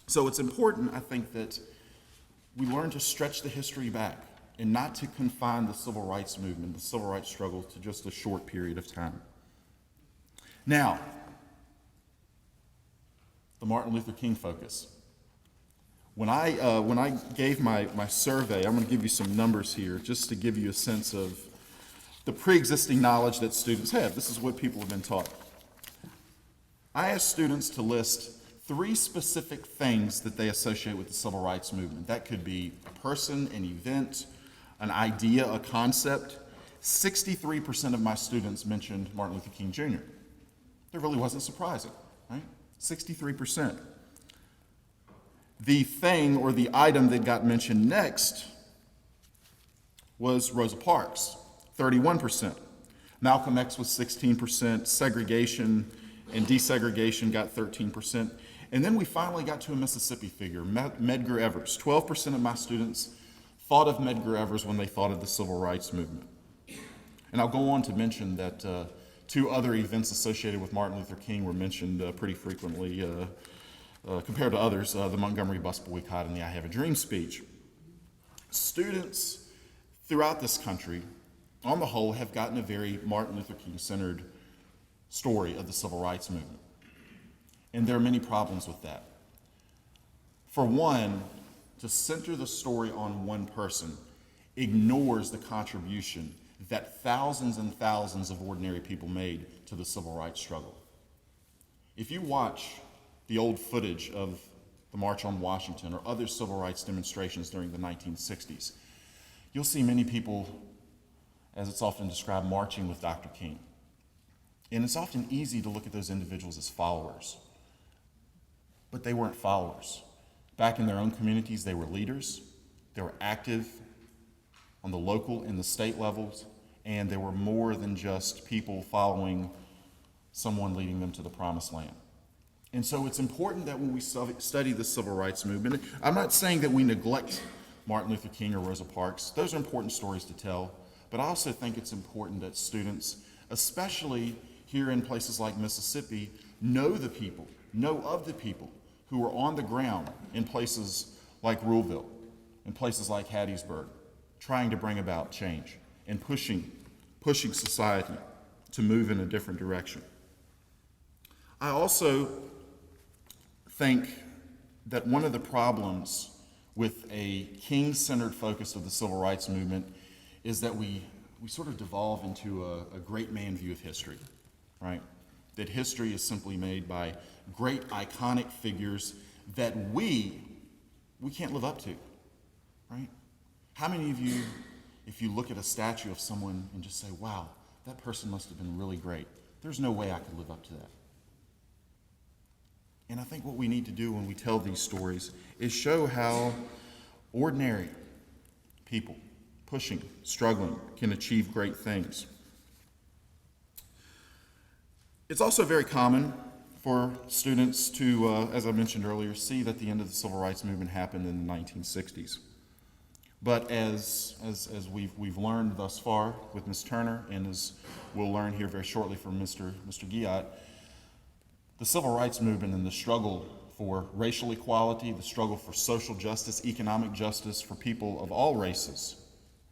So it's important, I think, that we learn to stretch the history back and not to confine the civil rights movement, the civil rights struggle, to just a short period of time. Now, the Martin Luther King focus. When I gave my survey, I'm going to give you some numbers here just to give you a sense of the pre-existing knowledge that students have. This is what people have been taught. I asked students to list 3 specific things that they associate with the civil rights movement. That could be a person, an event, an idea, a concept. 63% of my students mentioned Martin Luther King Jr. That really wasn't surprising, right? 63%. The thing or the item that got mentioned next was Rosa Parks, 31%. Malcolm X was 16%, segregation and desegregation got 13%. And then we finally got to a Mississippi figure, Medgar Evers. 12% of my students thought of Medgar Evers when they thought of the civil rights movement. And I'll go on to mention that Two other events associated with Martin Luther King were mentioned pretty frequently compared to others, the Montgomery bus boycott and the I Have a Dream speech. Students throughout this country, on the whole, have gotten a very Martin Luther King-centered story of the civil rights movement. And there are many problems with that. For one, to center the story on one person ignores the contribution that thousands and thousands of ordinary people made to the civil rights struggle. If you watch the old footage of the March on Washington or other civil rights demonstrations during the 1960s, you'll see many people, as it's often described, marching with Dr. King. And it's often easy to look at those individuals as followers, but they weren't followers. Back in their own communities, they were leaders, they were active on the local and the state levels, and they were more than just people following someone leading them to the promised land. And so it's important that when we study the civil rights movement, I'm not saying that we neglect Martin Luther King or Rosa Parks. Those are important stories to tell, but I also think it's important that students, especially here in places like Mississippi, know of the people who were on the ground in places like Ruleville, in places like Hattiesburg, trying to bring about change and pushing society to move in a different direction. I also think that one of the problems with a King-centered focus of the civil rights movement is that we sort of devolve into a great man view of history, right? That history is simply made by great iconic figures that we can't live up to, right? How many of you, if you look at a statue of someone and just say, wow, that person must have been really great, there's no way I could live up to that. And I think what we need to do when we tell these stories is show how ordinary people, pushing, struggling, can achieve great things. It's also very common for students to, as I mentioned earlier, see that the end of the civil rights movement happened in the 1960s. But as we've learned thus far with Ms. Turner, and as we'll learn here very shortly from Mr. Guyot, the civil rights movement and the struggle for racial equality, the struggle for social justice, economic justice for people of all races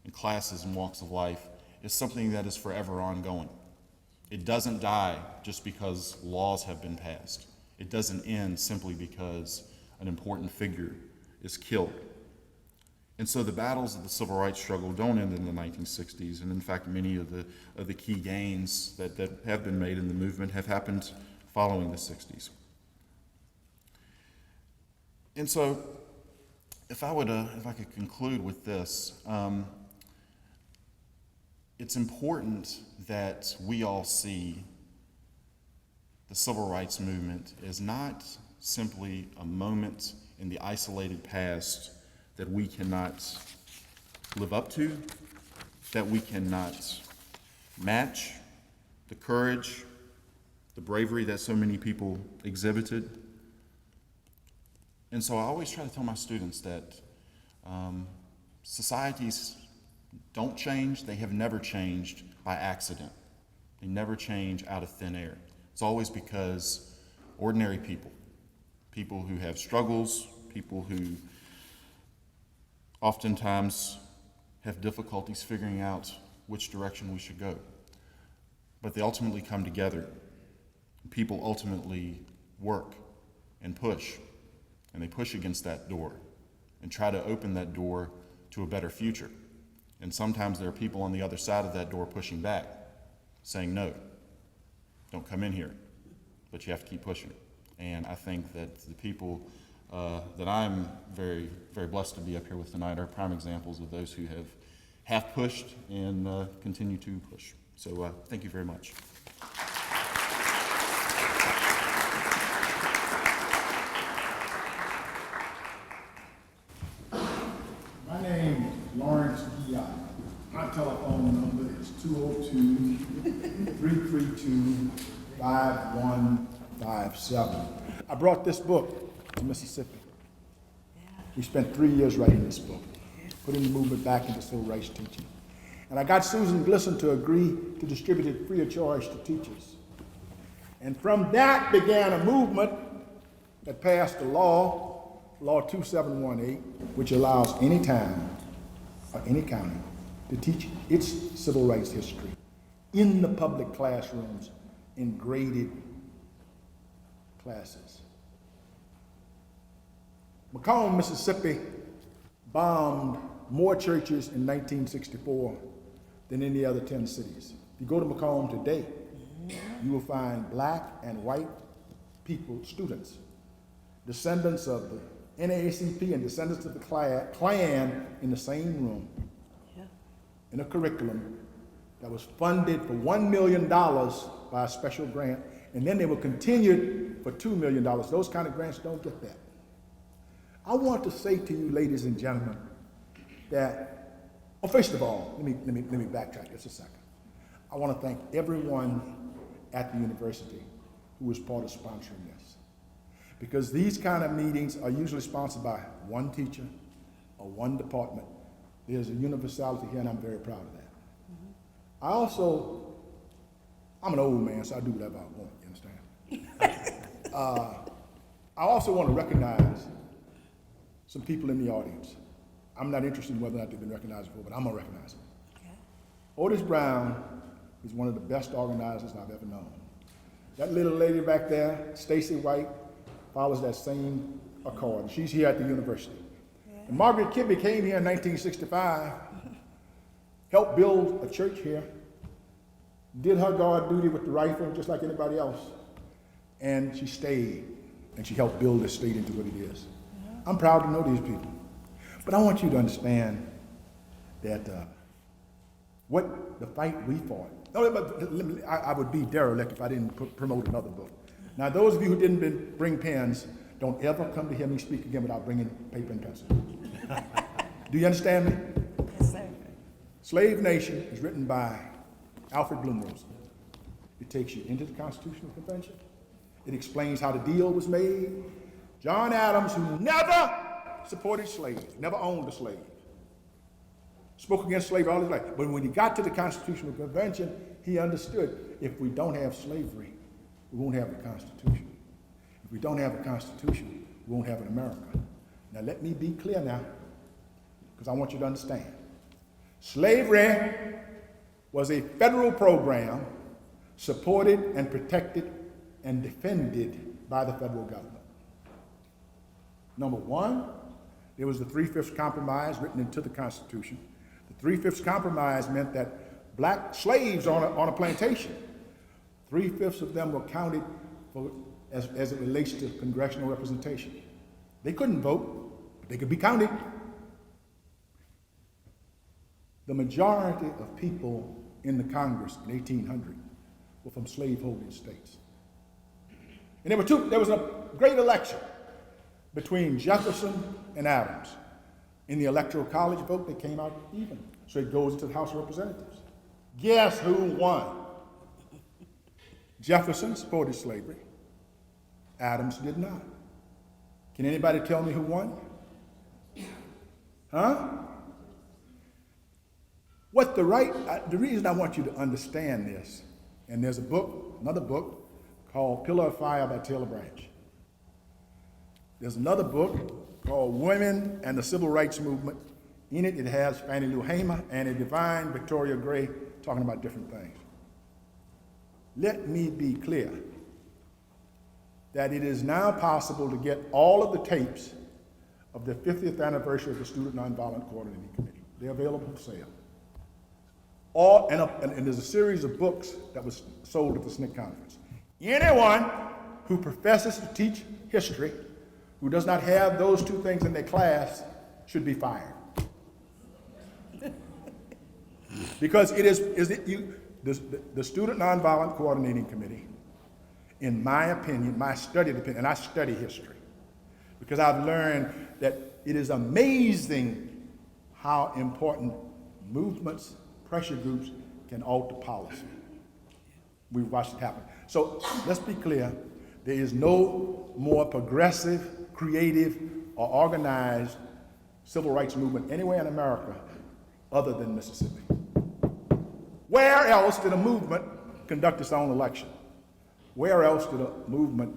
and classes and walks of life is something that is forever ongoing. It doesn't die just because laws have been passed. It doesn't end simply because an important figure is killed. And so the battles of the civil rights struggle don't end in the 1960s, and in fact many of the key gains that have been made in the movement have happened following the 60s. And so if I could conclude with this, it's important that we all see the civil rights movement as not simply a moment in the isolated past that we cannot live up to, that we cannot match the courage, the bravery that so many people exhibited. And so I always try to tell my students that societies don't change. They have never changed by accident. They never change out of thin air. It's always because ordinary people, people who have struggles, people who oftentimes have difficulties figuring out which direction we should go. But they ultimately come together. People ultimately work and push, and they push against that door and try to open that door to a better future. And sometimes there are people on the other side of that door pushing back, saying, no, don't come in here, but you have to keep pushing. And I think that the people that I'm very, very blessed to be up here with tonight are prime examples of those who have pushed and continue to push. So thank you very much. My name is Lawrence Guyot. My telephone number is 202-332-5157. I brought this book to Mississippi. We spent 3 years writing this book, putting the movement back into civil rights teaching. And I got Susan Glisson to agree to distribute it free of charge to teachers. And from that began a movement that passed a law, Law 2718, which allows any town or any county to teach its civil rights history in the public classrooms in graded classes. Macomb, Mississippi bombed more churches in 1964 than any other 10 cities. If you go to Macomb today, you will find black and white people, students, descendants of the NAACP and descendants of the Klan in the same room, in a curriculum that was funded for $1 million by a special grant, and then they were continued for $2 million. Those kind of grants don't get that. I want to say to you, ladies and gentlemen, that, well, first of all, let me backtrack just a second. I want to thank everyone at the university who was part of sponsoring this. Because these kind of meetings are usually sponsored by one teacher or one department. There's a universality here, and I'm very proud of that. I'm an old man, so I do whatever I want, you understand? I also want to recognize some people in the audience. I'm not interested in whether or not they've been recognized before, but I'm going to recognize them. Okay. Otis Brown is one of the best organizers I've ever known. That little lady back there, Stacy White, follows that same accord. She's here at the university. Yeah. And Margaret Kibbe came here in 1965, helped build a church here, did her guard duty with the rifle just like anybody else, and she stayed, and she helped build this state into what it is. Yeah. I'm proud to know these people. But I want you to understand that what the fight we fought, I would be derelict if I didn't promote another book. Now, those of you who didn't bring pens, don't ever come to hear me speak again without bringing paper and pencil. Do you understand me? Yes, sir. Slave Nation is written by Alfred Blumrosen. It takes you into the Constitutional Convention. It explains how the deal was made. John Adams, who never supported slaves, never owned a slave, spoke against slavery all his life. But when he got to the Constitutional Convention, he understood if we don't have slavery, we won't have a Constitution. If we don't have a Constitution, we won't have an America. Now let me be clear now, because I want you to understand. Slavery was a federal program supported and protected and defended by the federal government. Number one, there was the 3/5 compromise written into the Constitution. The 3/5 compromise meant that black slaves on a plantation, 3/5 of them were counted for, as it relates to congressional representation. They couldn't vote, but they could be counted. The majority of people in the Congress in 1800 were from slaveholding states. And there was a great election between Jefferson and Adams. In the Electoral College vote, they came out even. So it goes to the House of Representatives. Guess who won? Jefferson supported slavery. Adams did not. Can anybody tell me who won? Huh? The reason I want you to understand this, and there's another book called Pillar of Fire by Taylor Branch. There's another book called Women and the Civil Rights Movement. In it, it has Fannie Lou Hamer and a divine Victoria Gray talking about different things. Let me be clear that it is now possible to get all of the tapes of the 50th anniversary of the Student Nonviolent Coordinating Committee. They're available for sale. And there's a series of books that was sold at the SNCC conference. Anyone who professes to teach history who does not have those two things in their class should be fired. Because the Student Nonviolent Coordinating Committee, in my opinion, my studied opinion, and I study history, because I've learned that it is amazing how important movements, pressure groups can alter policy. We've watched it happen. So let's be clear, there is no more progressive, creative, or organized civil rights movement anywhere in America other than Mississippi. Where else did a movement conduct its own election? Where else did a movement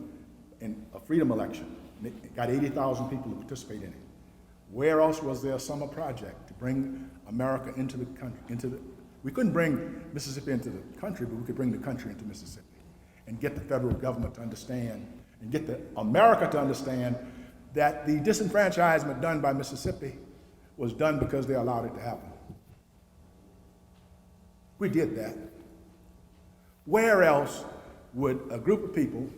in a freedom election, it got 80,000 people to participate in it? Where else was there a summer project to bring America into the country, we couldn't bring Mississippi into the country, but we could bring the country into Mississippi and get the federal government to understand and get America to understand that the disenfranchisement done by Mississippi was done because they allowed it to happen. We did that. Where else would a group of people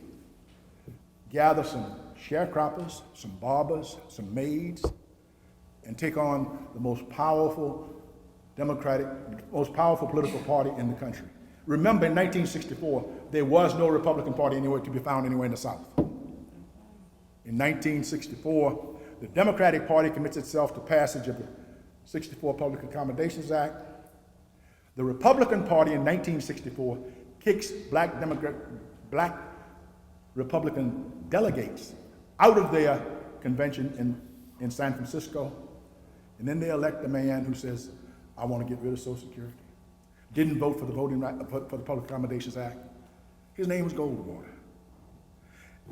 gather some sharecroppers, some barbers, some maids, and take on the most powerful most powerful political party in the country? Remember, in 1964, there was no Republican Party anywhere to be found anywhere in the South. In 1964, the Democratic Party commits itself to passage of the 64 Public Accommodations Act. The Republican Party in 1964 kicks black Republican delegates out of their convention in San Francisco, and then they elect a man who says, I want to get rid of Social Security. Didn't vote for the voting right, for the Public Accommodations Act. His name was Goldwater.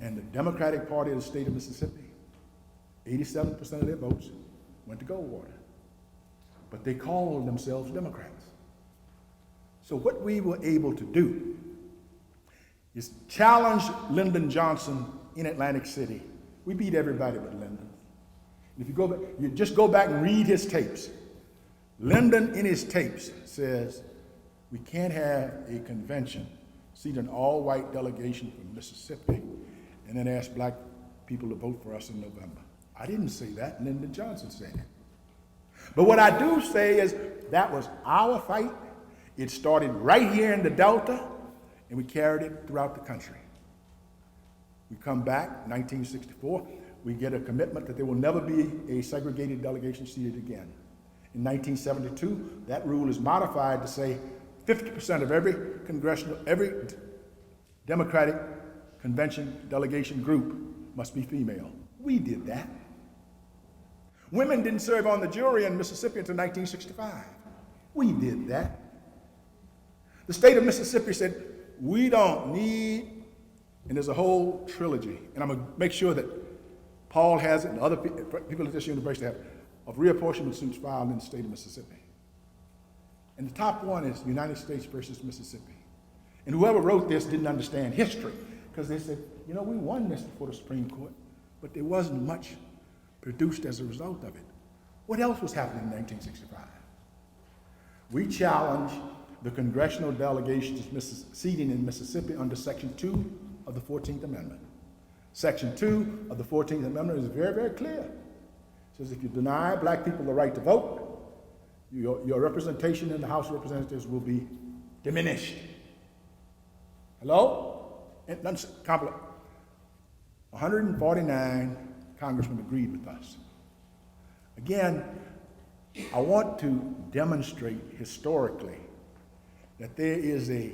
And the Democratic Party of the state of Mississippi, 87% of their votes went to Goldwater. But they called themselves Democrats. So what we were able to do is challenge Lyndon Johnson in Atlantic City. We beat everybody but Lyndon. If you go back, you just go back and read his tapes. Lyndon in his tapes says, we can't have a convention, seat an all-white delegation from Mississippi, and then ask black people to vote for us in November. I didn't say that, Lyndon Johnson said it. But what I do say is that was our fight. It started right here in the Delta, and we carried it throughout the country. We come back, 1964, we get a commitment that there will never be a segregated delegation seated again. In 1972, that rule is modified to say 50% of every Democratic convention delegation group must be female. We did that. Women didn't serve on the jury in Mississippi until 1965. We did that. The state of Mississippi said, we don't need, and there's a whole trilogy, and I'm going to make sure that Paul has it and other people at this university have it, of reapportionment suits filed in the state of Mississippi. And the top one is United States versus Mississippi. And whoever wrote this didn't understand history, because they said, you know, we won this before the Supreme Court, but there wasn't much produced as a result of it. What else was happening in 1965? We challenged the congressional delegation's seating in Mississippi under Section 2 of the 14th Amendment. Section 2 of the 14th Amendment is very, very clear. It says if you deny black people the right to vote, your representation in the House of Representatives will be diminished. Hello? And that's 149 congressmen agreed with us. Again, I want to demonstrate historically that there is a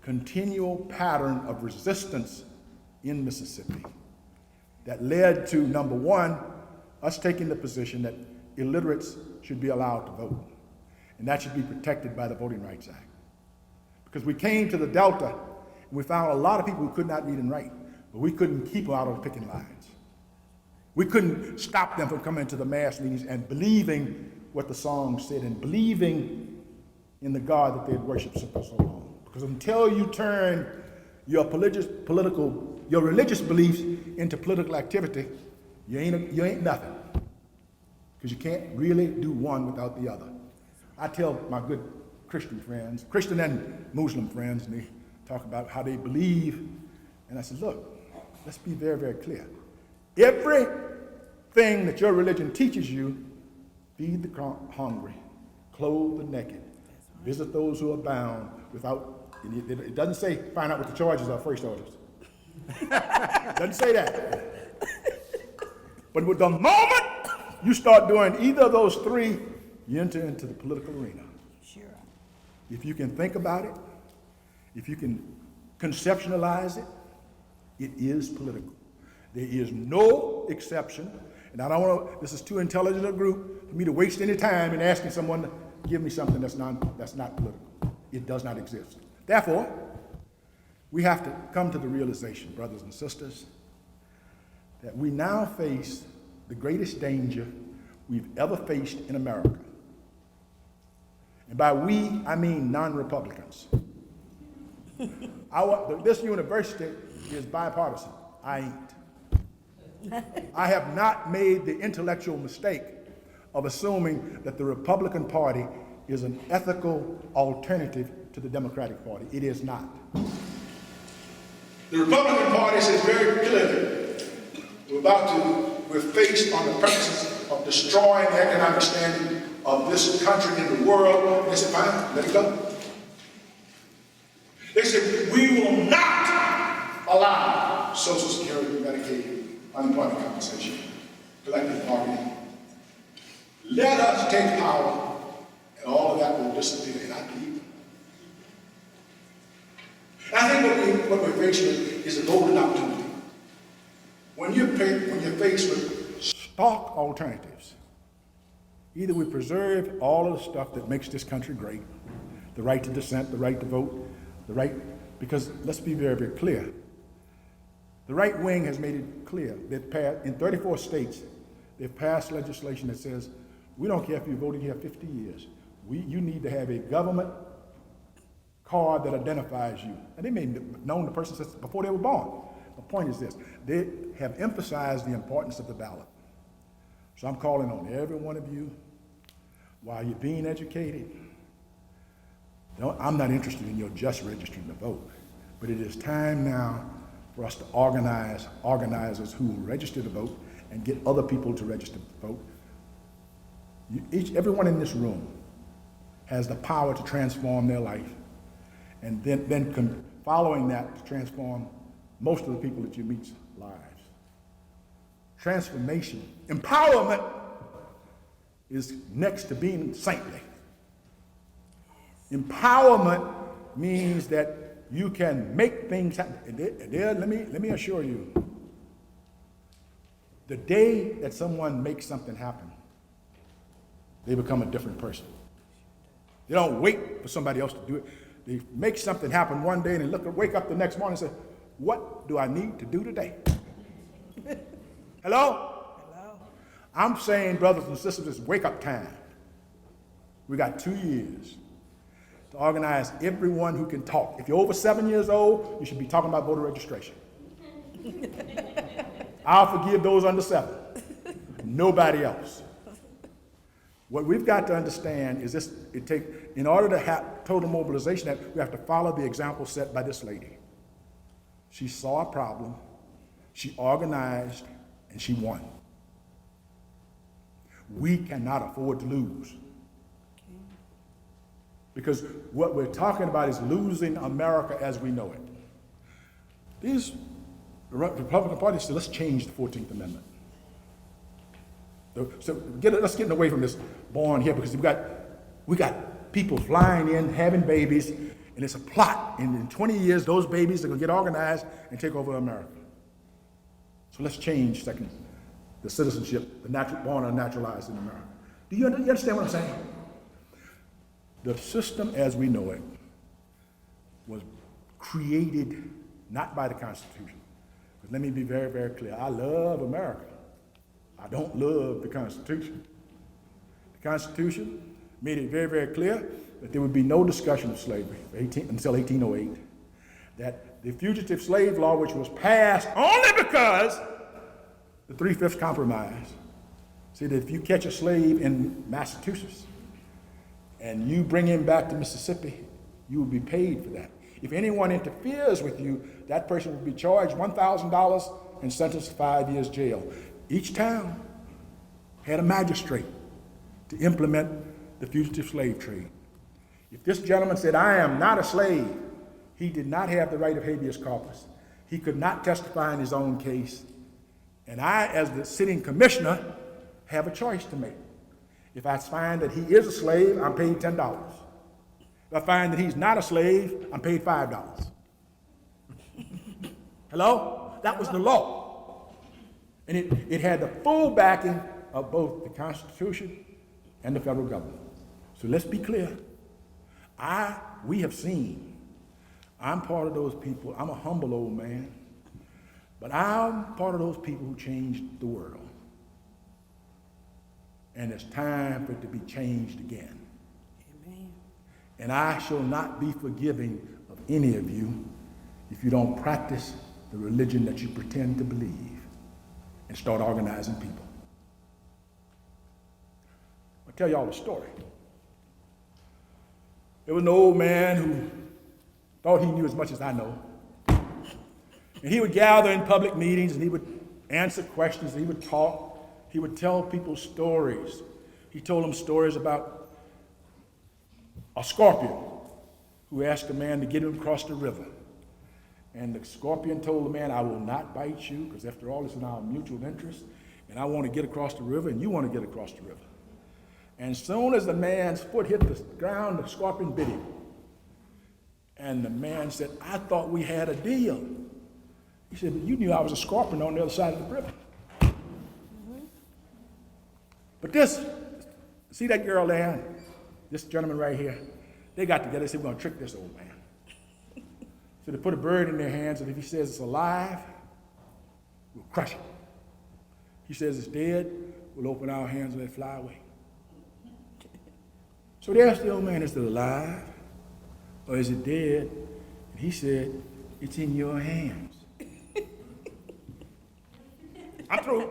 continual pattern of resistance in Mississippi that led to, number one, us taking the position that illiterates should be allowed to vote, and that should be protected by the Voting Rights Act. Because we came to the Delta, and we found a lot of people who could not read and write, but we couldn't keep them out of the picking lines. We couldn't stop them from coming to the mass meetings and believing what the song said and believing in the God that they had worshipped for so long. Because until you turn your religious beliefs into political activity, you ain't nothing. Because you can't really do one without the other. I tell my good Christian friends, Christian and Muslim friends, and they talk about how they believe, and I said, look, let's be very, very clear. Everything that your religion teaches you, feed the hungry, clothe the naked, visit those who are bound without, it doesn't say find out what the charges are first orders. It doesn't say that. But with the moment you start doing either of those three, you enter into the political arena. Sure. If you can think about it, if you can conceptualize it, it is political. There is no exception, and I don't want to, this is too intelligent a group for me to waste any time in asking someone to give me something that's not political. It does not exist. Therefore, we have to come to the realization, brothers and sisters, that we now face the greatest danger we've ever faced in America. And by we, I mean non-Republicans. This university is bipartisan. I ain't. I have not made the intellectual mistake of assuming that the Republican Party is an ethical alternative to the Democratic Party. It is not. The Republican Party says very clearly, we're faced on the premises of destroying the economic standing of this country and the world. They said, fine, let it go. They said, we will not allow Social Security, Medicaid, unemployment compensation, collective bargaining. Let us take power, and all of that will disappear, and I believe it. I think what we're faced with is a golden opportunity. When you're faced with stark alternatives, either we preserve all of the stuff that makes this country great, the right to dissent, the right to vote, because let's be very, very clear. The right wing has made it clear that in 34 states, they've passed legislation that says, we don't care if you voted here 50 years. You need to have a government card that identifies you. And they may have known the person since before they were born. The point is this, they have emphasized the importance of the ballot. So I'm calling on every one of you, while you're being educated, I'm not interested in your just registering to vote, but it is time now for us to organize organizers who will register to vote and get other people to register to vote. Everyone in this room has the power to transform their life, and then following that, to transform most of the people that you meet's lives. Transformation, empowerment is next to being saintly. Empowerment means that you can make things happen. And let me assure you, the day that someone makes something happen, they become a different person. They don't wait for somebody else to do it. They make something happen one day and they wake up the next morning and say, what do I need to do today? Hello? I'm saying, brothers and sisters, it's wake up time. We got 2 years to organize everyone who can talk. If you're over 7 years old, you should be talking about voter registration. I'll forgive those under 7. Nobody else. What we've got to understand is this: in order to have total mobilization, we have to follow the example set by this lady. She saw a problem, she organized, and she won. We cannot afford to lose. Because what we're talking about is losing America as we know it. The Republican Party said, let's change the 14th Amendment. So let's get away from this born here, because we got people flying in, having babies, and it's a plot. And in 20 years, those babies are going to get organized and take over America. So let's change the citizenship, the born or naturalized in America. Do you understand what I'm saying? The system as we know it was created not by the Constitution. But let me be very, very clear. I love America. I don't love the Constitution. The Constitution made it very, very clear that there would be no discussion of slavery until 1808. That the Fugitive Slave Law, which was passed only because the 3/5 Compromise said that if you catch a slave in Massachusetts and you bring him back to Mississippi, you will be paid for that. If anyone interferes with you, that person will be charged $1,000 and sentenced to 5 years jail. Each town had a magistrate to implement the fugitive slave trade. If this gentleman said, I am not a slave, he did not have the right of habeas corpus. He could not testify in his own case. And I, as the sitting commissioner, have a choice to make. If I find that he is a slave, I'm paid $10. If I find that he's not a slave, I'm paid $5. Hello? That was the law. And it had the full backing of both the Constitution and the federal government. So let's be clear. We have seen. I'm part of those people. I'm a humble old man, but I'm part of those people who changed the world. And it's time for it to be changed again. Amen. And I shall not be forgiving of any of you if you don't practice the religion that you pretend to believe and start organizing people. I'll tell y'all a story. There was an old man who thought he knew as much as I know. And he would gather in public meetings and he would answer questions, and he would talk. He would tell people stories. He told them stories about a scorpion who asked a man to get him across the river. And the scorpion told the man, I will not bite you, because after all, it's in our mutual interest, and I want to get across the river, and you want to get across the river. And as soon as the man's foot hit the ground, the scorpion bit him. And the man said, I thought we had a deal. He said, but you knew I was a scorpion on the other side of the river. But see that girl there, this gentleman right here, they got together and said, we're going to trick this old man. So they put a bird in their hands, and if he says it's alive, we'll crush it. He says it's dead, we'll open our hands and let it fly away. So they asked the old man, is it alive or is it dead? And he said, it's in your hands. I'm through.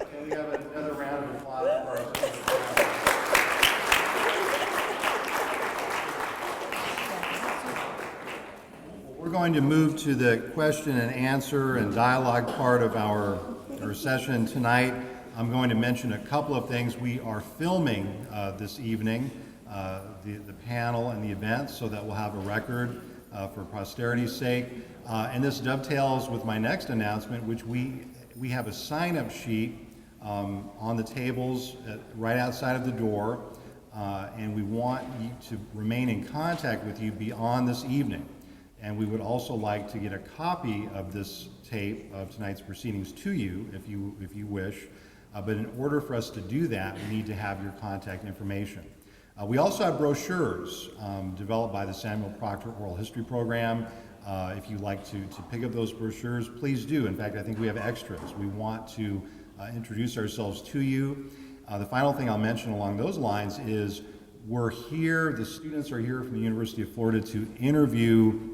Can we have another round of applause for our We're going to move to the question and answer and dialogue part of our session tonight. I'm going to mention a couple of things. We are filming this evening the panel and the event, so that we'll have a record for posterity's sake. And this dovetails with my next announcement, which we have a sign-up sheet on the tables right outside of the door, and we want you to remain in contact with you beyond this evening. And we would also like to get a copy of this tape of tonight's proceedings to you, if you wish. But in order for us to do that, we need to have your contact information. We also have brochures developed by the Samuel Proctor Oral History Program. If you'd like to pick up those brochures, please do. In fact, I think we have extras. We want to introduce ourselves to you. The final thing I'll mention along those lines is we're here, the students are here from the University of Florida to interview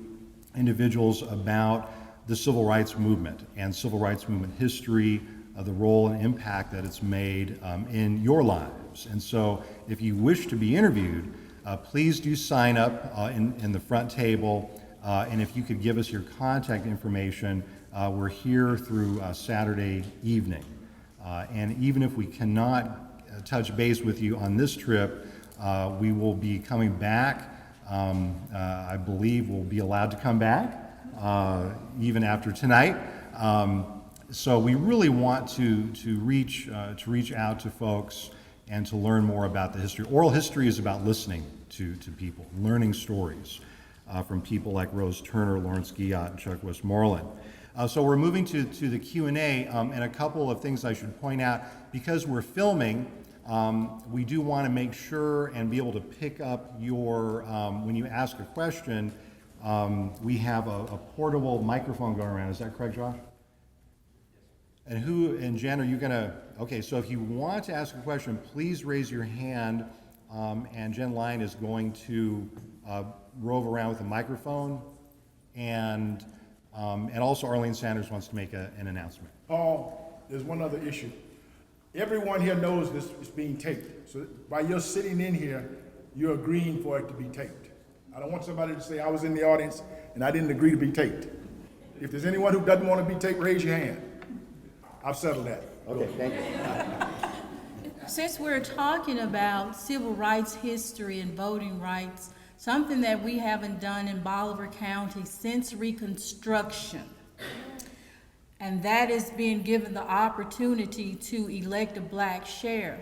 individuals about the civil rights movement and civil rights movement history, the role and impact that it's made in your lives. And so if you wish to be interviewed, please do sign up in the front table, and if you could give us your contact information, we're here through Saturday evening. And even if we cannot touch base with you on this trip, we will be coming back. I believe we'll be allowed to come back even after tonight. So we really want to reach out to folks and to learn more about the history. Oral history is about listening to people, learning stories from people like Rose Turner, Lawrence Guyot, and Chuck West Morland. So we're moving to the Q&A, and a couple of things I should point out. Because we're filming, we do want to make sure and be able to pick up your, when you ask a question, we have a portable microphone going around. Is that correct, Josh? And Jen, are you gonna, okay, so if you want to ask a question, please raise your hand, and Jen Lyon is going to rove around with a microphone, and also Arlene Sanders wants to make an announcement. Paul, there's one other issue. Everyone here knows this is being taped. So while you're sitting in here, you're agreeing for it to be taped. I don't want somebody to say I was in the audience and I didn't agree to be taped. If there's anyone who doesn't want to be taped, raise your hand. I've settled that. Okay, thank you. Since we're talking about civil rights history and voting rights, something that we haven't done in Bolivar County since Reconstruction, and that is being given the opportunity to elect a black sheriff.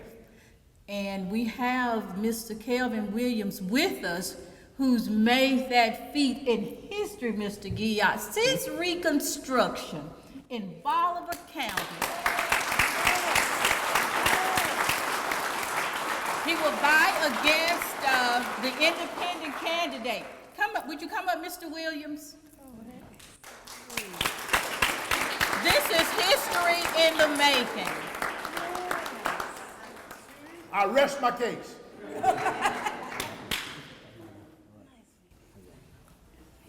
And we have Mr. Kelvin Williams with us, who's made that feat in history, Mr. Guyot, since Reconstruction. in Bolivar County. He will vie against the independent candidate. Come up, would you come up, Mr. Williams? This is history in the making. I rest my case.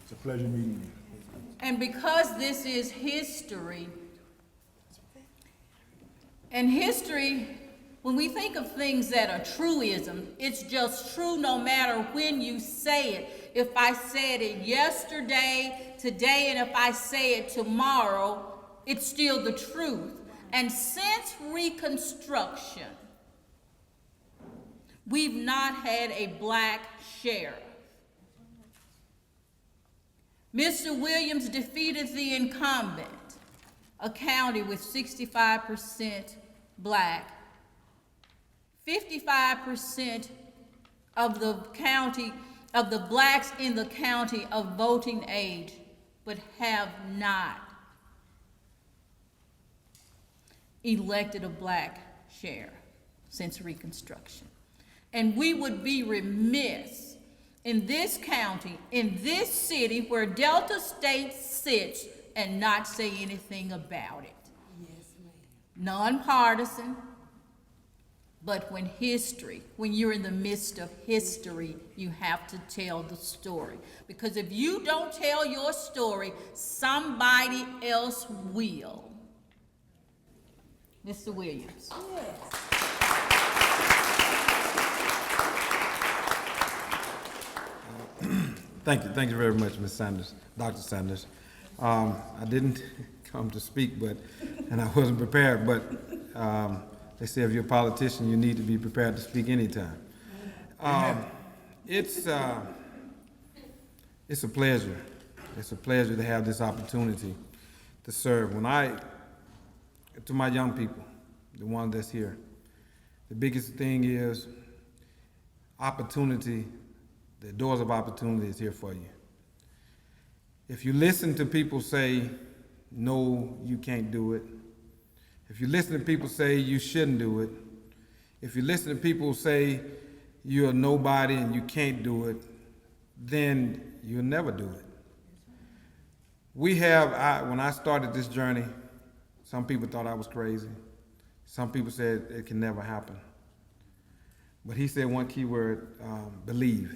It's a pleasure meeting you. And because this is history, and history, when we think of things that are truism, it's just true no matter when you say it. If I said it yesterday, today, and if I say it tomorrow, it's still the truth. And since Reconstruction, we've not had a black sheriff. Mr. Williams defeated the incumbent, a county with 65% black. 55% of the county, of the blacks in the county of voting age, but have not elected a black sheriff since Reconstruction. And we would be remiss in this county, in this city where Delta State sits and not say anything about it. Yes, ma'am. Nonpartisan, but when you're in the midst of history, you have to tell the story. Because if you don't tell your story, somebody else will. Mr. Williams. Yes. Thank you very much, Ms. Sanders, Dr. Sanders. I didn't come to speak, and I wasn't prepared, but they say if you're a politician, you need to be prepared to speak anytime. It's a pleasure. It's a pleasure to have this opportunity to serve. To my young people, the one that's here, the biggest thing is opportunity. The doors of opportunity is here for you. If you listen to people say, no, you can't do it. If you listen to people say you shouldn't do it. If you listen to people say you're a nobody and you can't do it, then you'll never do it. When I started this journey, some people thought I was crazy. Some people said it can never happen. But he said one key word, believe.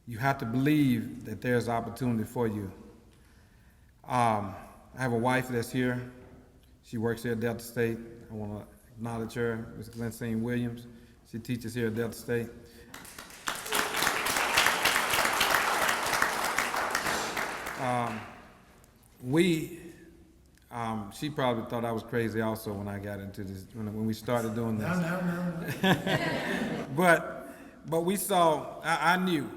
You have to believe that there's opportunity for you. I have a wife that's here. She works here at Delta State. I want to acknowledge her, Ms. Glensine Williams. She teaches here at Delta State. She probably thought I was crazy also when I got into this, when we started doing this. No. But we saw, I knew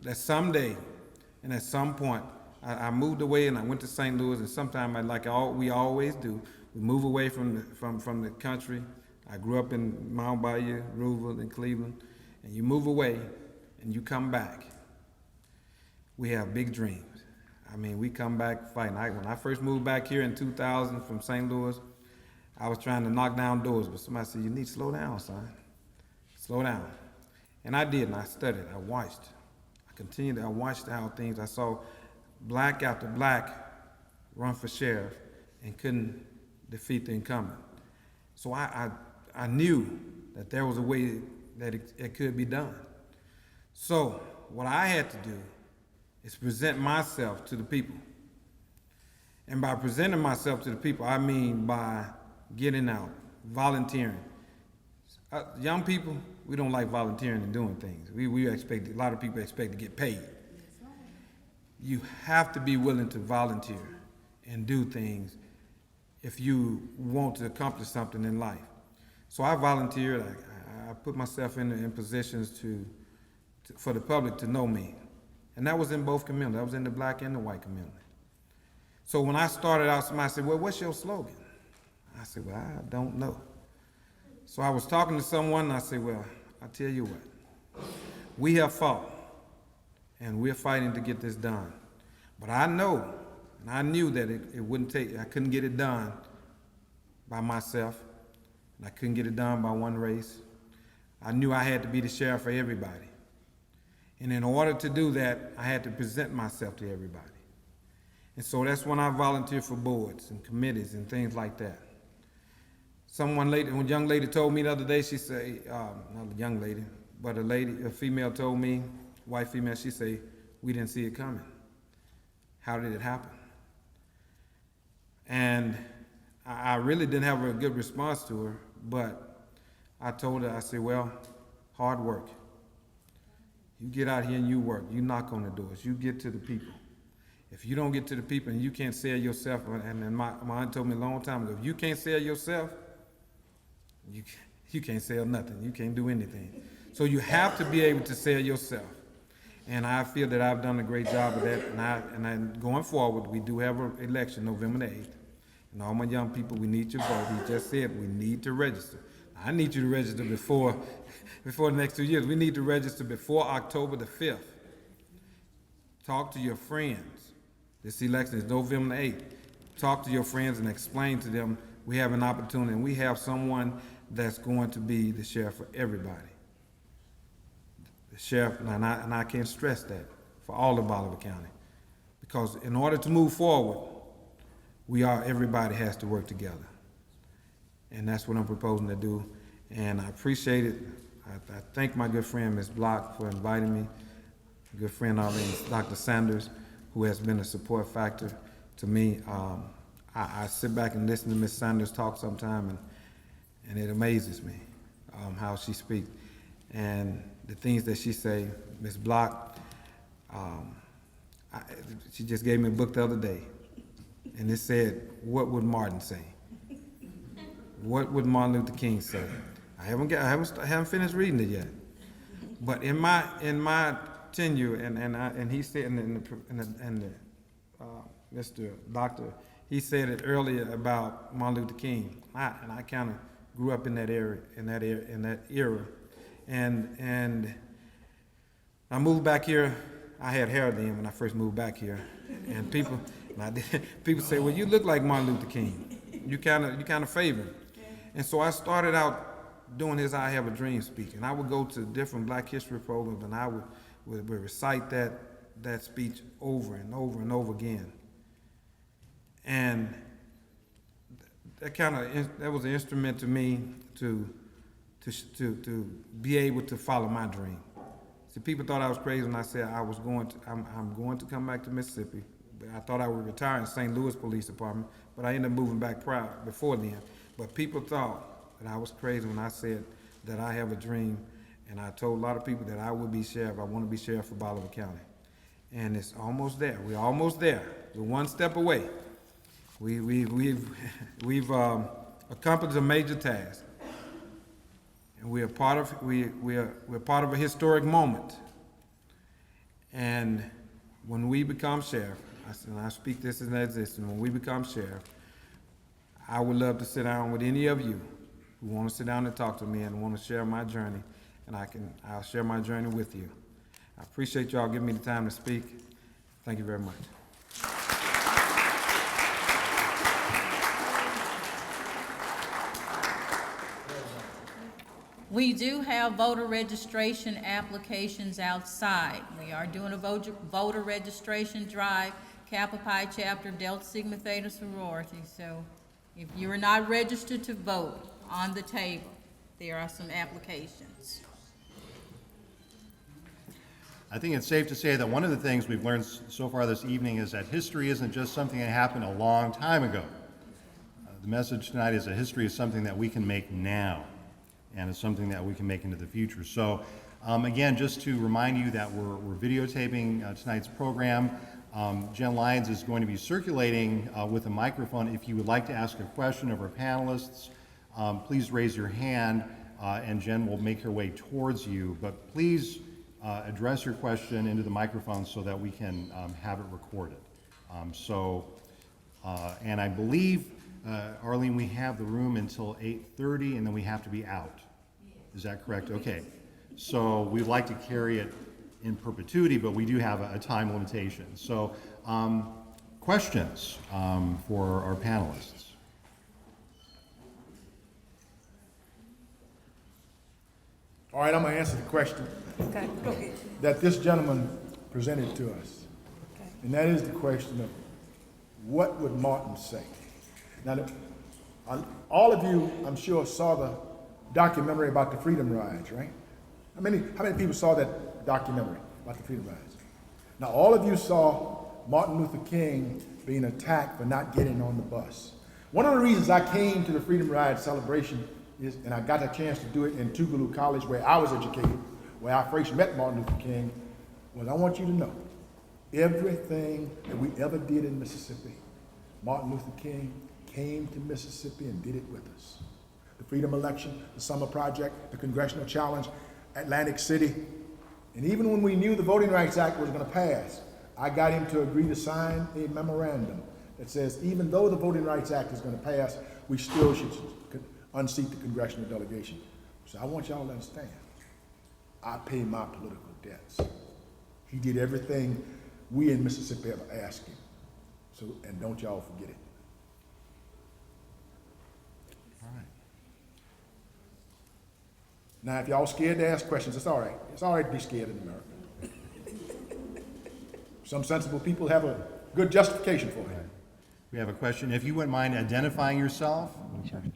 that someday and at some point, I moved away and I went to St. Louis, and sometime we always do, we move away from the country. I grew up in Mount Bayou, Roosevelt, and Cleveland, and you move away and you come back. We have big dreams. I mean, we come back fighting. When I first moved back here in 2000 from St. Louis, I was trying to knock down doors, but somebody said, you need to slow down, son. Slow down. And I did, and I studied, I watched. I watched how things, I saw black after black run for sheriff and couldn't defeat the incumbent. So I knew that there was a way that it could be done. So what I had to do is present myself to the people. And by presenting myself to the people, I mean by getting out, volunteering. Young people, we don't like volunteering and doing things. We expect, a lot of people expect to get paid. You have to be willing to volunteer and do things if you want to accomplish something in life. So I volunteered, I put myself in positions for the public to know me. And that was in both communities. I was in the black and the white community. So when I started out, somebody said, well, what's your slogan? I said, well, I don't know. So I was talking to someone, and I said, well, I'll tell you what. We have fought, and we're fighting to get this done. But I know And I knew that it wouldn't take, I couldn't get it done by myself, and I couldn't get it done by one race. I knew I had to be the sheriff for everybody. And in order to do that, I had to present myself to everybody. And so that's when I volunteered for boards and committees and things like that. One young lady told me the other day, she said, not a young lady, but a female told me, white female, she said, we didn't see it coming. How did it happen? And I really didn't have a good response to her, but I told her, I said, well, hard work. You get out here and you work. You knock on the doors. You get to the people. If you don't get to the people and you can't sell yourself, and my aunt told me a long time ago, if you can't sell yourself, you can't sell nothing. You can't do anything. So you have to be able to sell yourself. And I feel that I've done a great job of that. And going forward, we do have an election November the 8th. And all my young people, we need your vote. He just said we need to register. I need you to register before the next 2 years. We need to register before October the 5th. Talk to your friends. This election is November the 8th. Talk to your friends and explain to them we have an opportunity and we have someone that's going to be the sheriff for everybody. The sheriff, and I can't stress that, for all of Bolivar County. Because in order to move forward, everybody has to work together. And that's what I'm proposing to do. And I appreciate it. I thank my good friend, Ms. Block, for inviting me. A good friend, Dr. Sanders, who has been a support factor to me. I sit back and listen to Ms. Sanders talk sometime, and it amazes me how she speaks. And the things that she say, Ms. Block, she just gave me a book the other day, and it said, what would Martin say? What would Martin Luther King say? I haven't finished reading it yet. But in my tenure, and he said, Mr. Doctor, he said it earlier about Martin Luther King, and I kind of grew up in that era, and I moved back here. I had hair then when I first moved back here, and people say, "Well, you look like Martin Luther King. You kind of favor him." And so I started out doing his "I Have a Dream" speech, and I would go to different Black History programs, and I would recite that speech over and over and over again. And that was an instrument to me to be able to follow my dream. See, people thought I was crazy when I said I'm going to come back to Mississippi. I thought I would retire in St. Louis Police Department, but I ended up moving back before then. But people thought that I was crazy when I said that I have a dream, and I told a lot of people that I would be sheriff. I want to be sheriff for Bolivar County. And it's almost there. We're almost there. We're one step away. We've accomplished a major task, and we're part of a historic moment. And when we become sheriff, I speak this in existence. When we become sheriff, I would love to sit down with any of you who want to sit down and talk to me and want to share my journey, and I'll share my journey with you. I appreciate y'all giving me the time to speak. Thank you very much. We do have voter registration applications outside. We are doing a voter registration drive, Kappa Pi chapter, Delta Sigma Theta sorority. So if you are not registered to vote, on the table, there are some applications. I think it's safe to say that one of the things we've learned so far this evening is that history isn't just something that happened a long time ago. The message tonight is that history is something that we can make now, and it's something that we can make into the future. So again, just to remind you that we're videotaping tonight's program. Jen Lyons is going to be circulating with a microphone. If you would like to ask a question of our panelists, please raise your hand and Jen will make her way towards you. But please address your question into the microphone so that we can have it recorded. And I believe, Arlene, we have the room until 8:30 and then we have to be out. Is that correct? Okay. So we'd like to carry it in perpetuity, but we do have a time limitation. So questions for our panelists? All right, I'm gonna answer the question Okay, go ahead. that this gentleman presented to us. Okay. And that is the question of, what would Martin say? Now, all of you, I'm sure, saw the documentary about the Freedom Rides, right? How many people saw that documentary about the Freedom Rides? Now, all of you saw Martin Luther King being attacked for not getting on the bus. One of the reasons I came to the Freedom Ride celebration is, and I got a chance to do it in Tougaloo College, where I was educated, where I first met Martin Luther King, was I want you to know, everything that we ever did in Mississippi, Martin Luther King came to Mississippi and did it with us. The Freedom Election, the Summer Project, the Congressional Challenge, Atlantic City. And even when we knew the Voting Rights Act was going to pass, I got him to agree to sign a memorandum that says even though the Voting Rights Act is going to pass, we still should unseat the congressional delegation. So I want y'all to understand, I pay my political debts. He did everything we in Mississippi ever asked him. So, and don't y'all forget it. All right. Now, if y'all scared to ask questions, it's all right. It's all right to be scared in America. Some sensible people have a good justification for it. We have a question. If you wouldn't mind identifying yourself.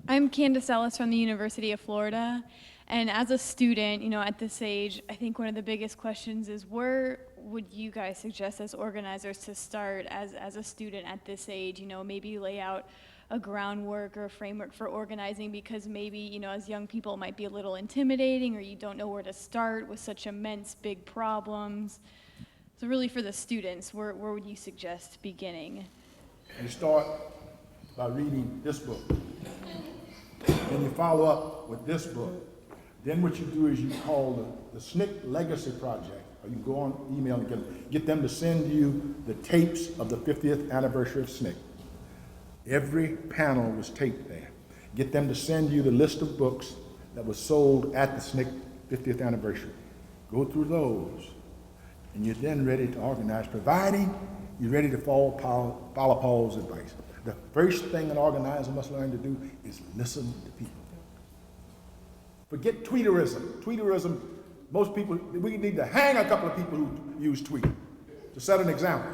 I'm Candace Ellis from the University of Florida. And as a student, at this age, I think one of the biggest questions is where would you guys suggest as organizers to start as a student at this age? Maybe lay out a groundwork or a framework for organizing, because maybe, as young people it might be a little intimidating, or you don't know where to start with such immense big problems. So really for the students, where would you suggest beginning? You start by reading this book. Then you follow up with this book. Then what you do is you call the SNCC Legacy Project, or you go on email and get them to send you the tapes of the 50th anniversary of SNCC. Every panel was taped there. Get them to send you the list of books that was sold at the SNCC 50th anniversary. Go through those, and you're then ready to organize, providing you're ready to follow Paul's advice. The first thing an organizer must learn to do is listen to people. Forget tweeterism. Tweeterism, most people, we need to hang a couple of people who use tweet to set an example,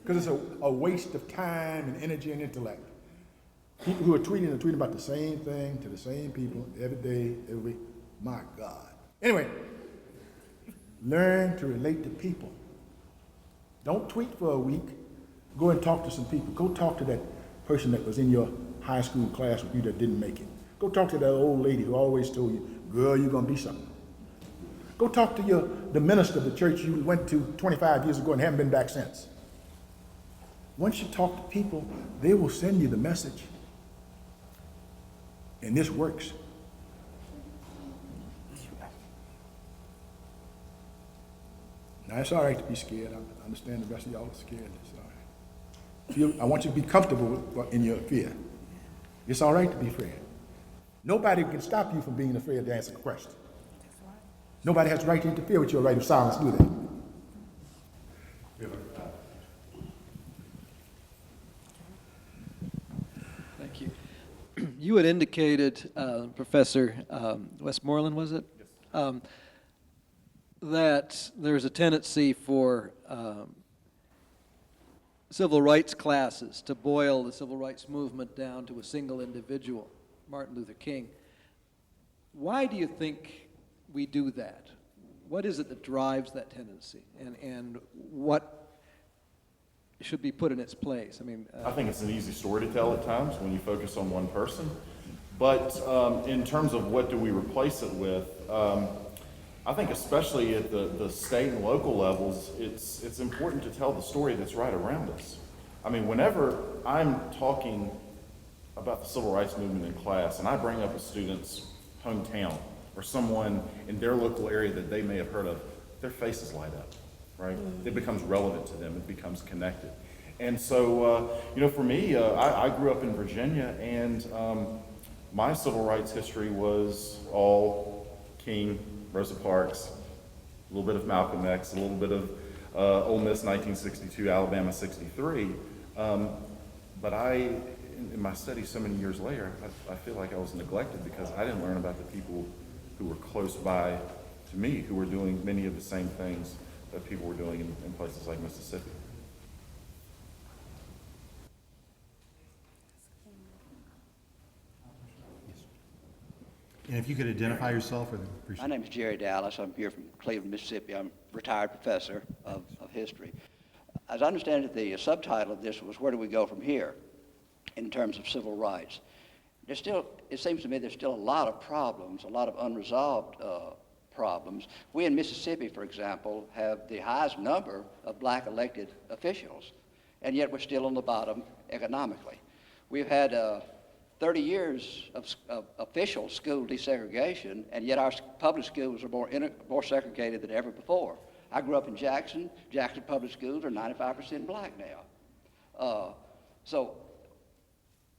because it's a waste of time and energy and intellect. People who are tweeting about the same thing to the same people every day, every week. My God. Anyway, learn to relate to people. Don't tweet for a week. Go and talk to some people. Go talk to that person that was in your high school class with you that didn't make it. Go talk to that old lady who always told you, girl, you're going to be something. Go talk to the minister of the church you went to 25 years ago and haven't been back since. Once you talk to people, they will send you the message. And this works. Now, it's all right to be scared. I understand the rest of y'all are scared. It's all right. I want you to be comfortable in your fear. It's all right to be afraid. Nobody can stop you from being afraid to answer a question. Nobody has the right to interfere with your right of silence, do they? Thank you. You had indicated, Professor West Morland, was it? Yes. That there's a tendency for civil rights classes to boil the civil rights movement down to a single individual, Martin Luther King. Why do you think we do that? What is it that drives that tendency, and what should be put in its place? I think it's an easy story to tell at times when you focus on one person. But in terms of what do we replace it with, I think especially at the state and local levels, it's important to tell the story that's right around us. Whenever I'm talking about the civil rights movement in class and I bring up a student's hometown or someone in their local area that they may have heard of, their faces light up, right? It becomes relevant to them, it becomes connected. And so, for me, I grew up in Virginia, and my civil rights history was all King, Rosa Parks, a little bit of Malcolm X, a little bit of Ole Miss 1962, Alabama 63. But in my study so many years later, I feel like I was neglected because I didn't learn about the people who were close by to me, who were doing many of the same things that people were doing in places like Mississippi. And if you could identify yourself, I'd appreciate My name is Jerry Dallas. I'm here from Cleveland, Mississippi. I'm a retired professor of history. As I understand it, the subtitle of this was, where do we go from here in terms of civil rights? There's still, it seems to me there's still a lot of problems, a lot of unresolved problems. We in Mississippi, for example, have the highest number of black elected officials, and yet we're still on the bottom economically. We've had 30 years of official school desegregation, and yet our public schools are more segregated than ever before. I grew up in Jackson. Jackson public schools are 95% black now. So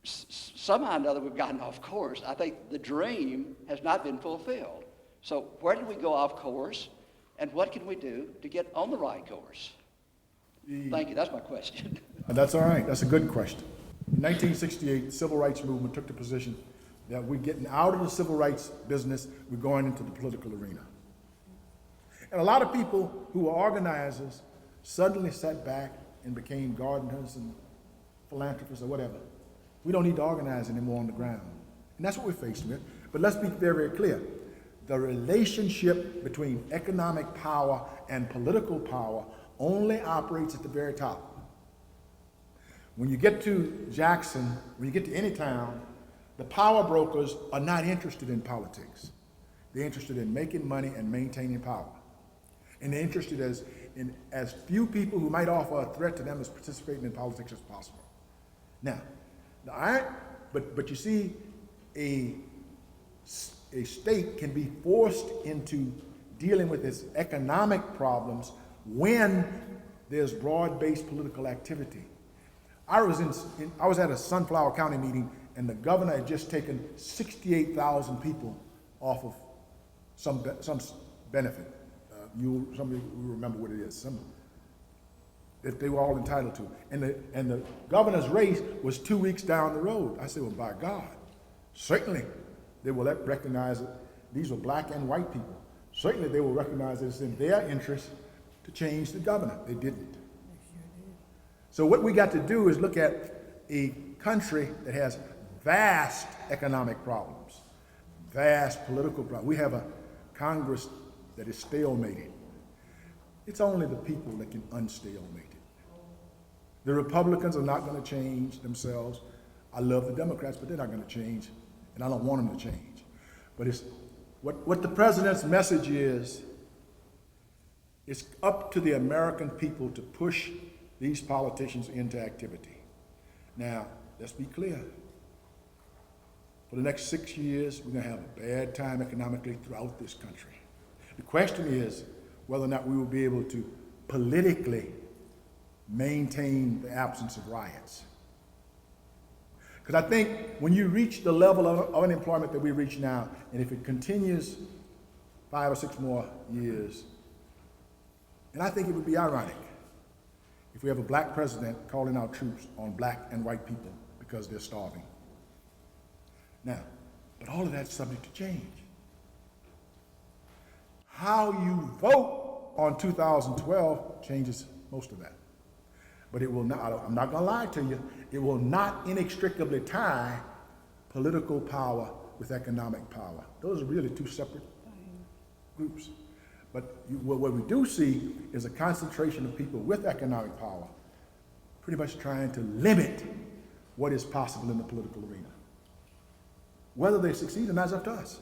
somehow or another we've gotten off course. I think the dream has not been fulfilled. So where did we go off course, and what can we do to get on the right course? Thank you, that's my question. That's all right, that's a good question. In 1968, the civil rights movement took the position that we're getting out of the civil rights business, we're going into the political arena. And a lot of people who were organizers suddenly sat back and became gardeners and philanthropists or whatever. We don't need to organize anymore on the ground. And that's what we're faced with. But let's be very, very clear. The relationship between economic power and political power only operates at the very top. When you get to Jackson, when you get to any town, the power brokers are not interested in politics. They're interested in making money and maintaining power. And they're interested in as few people who might offer a threat to them as participating in politics as possible. Now, but you see, a state can be forced into dealing with its economic problems when there's broad-based political activity. I was at a Sunflower County meeting, and the governor had just taken 68,000 people off of some benefit. Some of you remember what it is. That they were all entitled to. And the governor's race was 2 weeks down the road. I said, well, by God, certainly they will recognize that these were black and white people. Certainly they will recognize that it's in their interest to change the governor. They didn't. So what we got to do is look at a country that has vast economic problems, vast political problems. We have a Congress that is stalemated. It's only the people that can unstalemate it. The Republicans are not going to change themselves. I love the Democrats, but they're not going to change, and I don't want them to change. But it's what the president's message is, it's up to the American people to push these politicians into activity. Now, let's be clear. For the next 6 years, we're going to have a bad time economically throughout this country. The question is whether or not we will be able to politically maintain the absence of riots. Because I think when you reach the level of unemployment that we reach now, and if it continues 5 or 6 more years, and I think it would be ironic if we have a black president calling out troops on black and white people because they're starving. Now, but all of that's subject to change. How you vote on 2012 changes most of that. But it will not, I'm not going to lie to you, it will not inextricably tie political power with economic power. Those are really two separate groups. But what we do see is a concentration of people with economic power pretty much trying to limit what is possible in the political arena. Whether they succeed or not is up to us.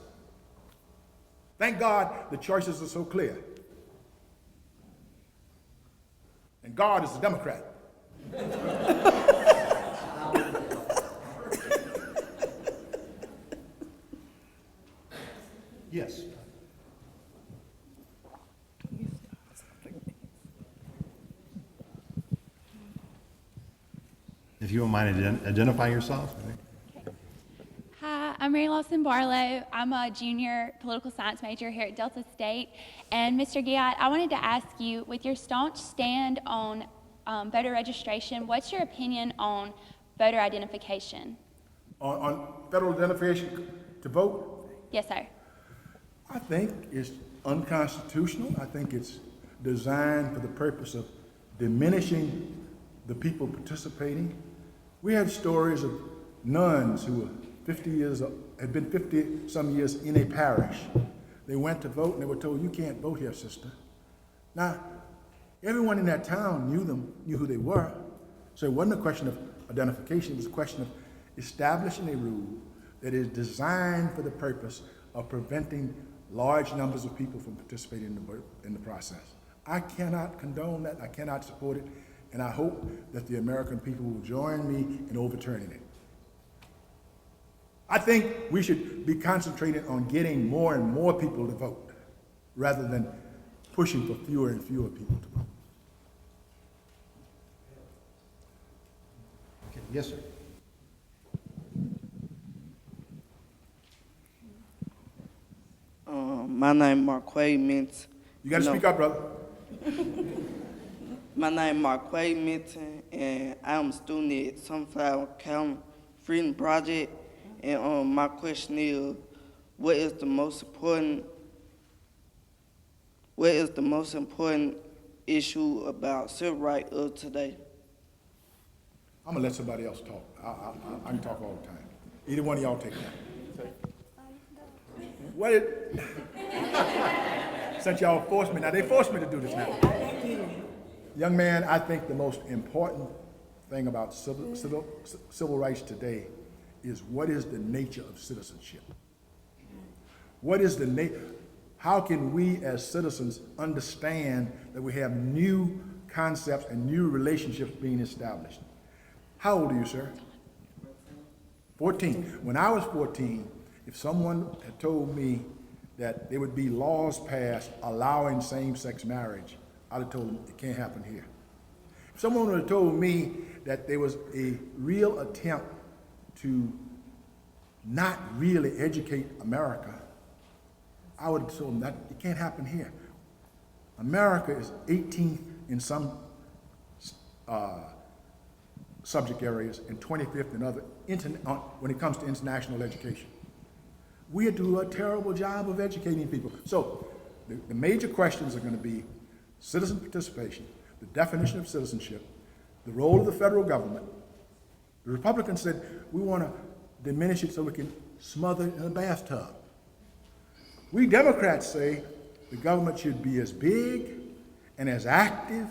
Thank God the choices are so clear. And God is a Democrat. Yes. If you don't mind identifying yourself. Hi, I'm Mary Lawson Barlow. I'm a junior political science major here at Delta State. And Mr. Guyot, I wanted to ask you, with your staunch stand on voter registration. What's your opinion on voter identification? On federal identification to vote, Yes, sir. I think it's unconstitutional. I think it's designed for the purpose of diminishing the people participating. We had stories of nuns who were had been 50-some years in a parish. They went to vote and they were told, "You can't vote here, sister." Now, everyone in that town knew who they were. So it wasn't a question of identification, it was a question of establishing a rule that is designed for the purpose of preventing large numbers of people from participating in the process. I cannot condone that, I cannot support it, and I hope that the American people will join me in overturning it. I think we should be concentrated on getting more and more people to vote, rather than pushing for fewer and fewer people to vote. Okay, yes, sir. My name Marquay Minton. You gotta speak up, brother. My name Marquay Minton, and I'm a student at Sunflower County Freedom Project. And my question is, what is the most important issue about civil rights of today? I'm gonna let somebody else talk. I can talk all the time. Either one of y'all take that. What is, since y'all forced me, now they forced me to do this now. Young man, I think the most important thing about civil rights today is what is the nature of citizenship? What is how can we as citizens understand that we have new concepts and new relationships being established? How old are you, sir? 14. When I was 14, if someone had told me that there would be laws passed allowing same-sex marriage, I'd have told them it can't happen here. If someone would have told me that there was a real attempt to not really educate America, I would have told them that it can't happen here. America is 18th in some subject areas and 25th in other, when it comes to international education. We do a terrible job of educating people. So the major questions are going to be citizen participation, the definition of citizenship, the role of the federal government. The Republicans said, we want to diminish it so we can smother it in a bathtub. We Democrats say the government should be as big and as active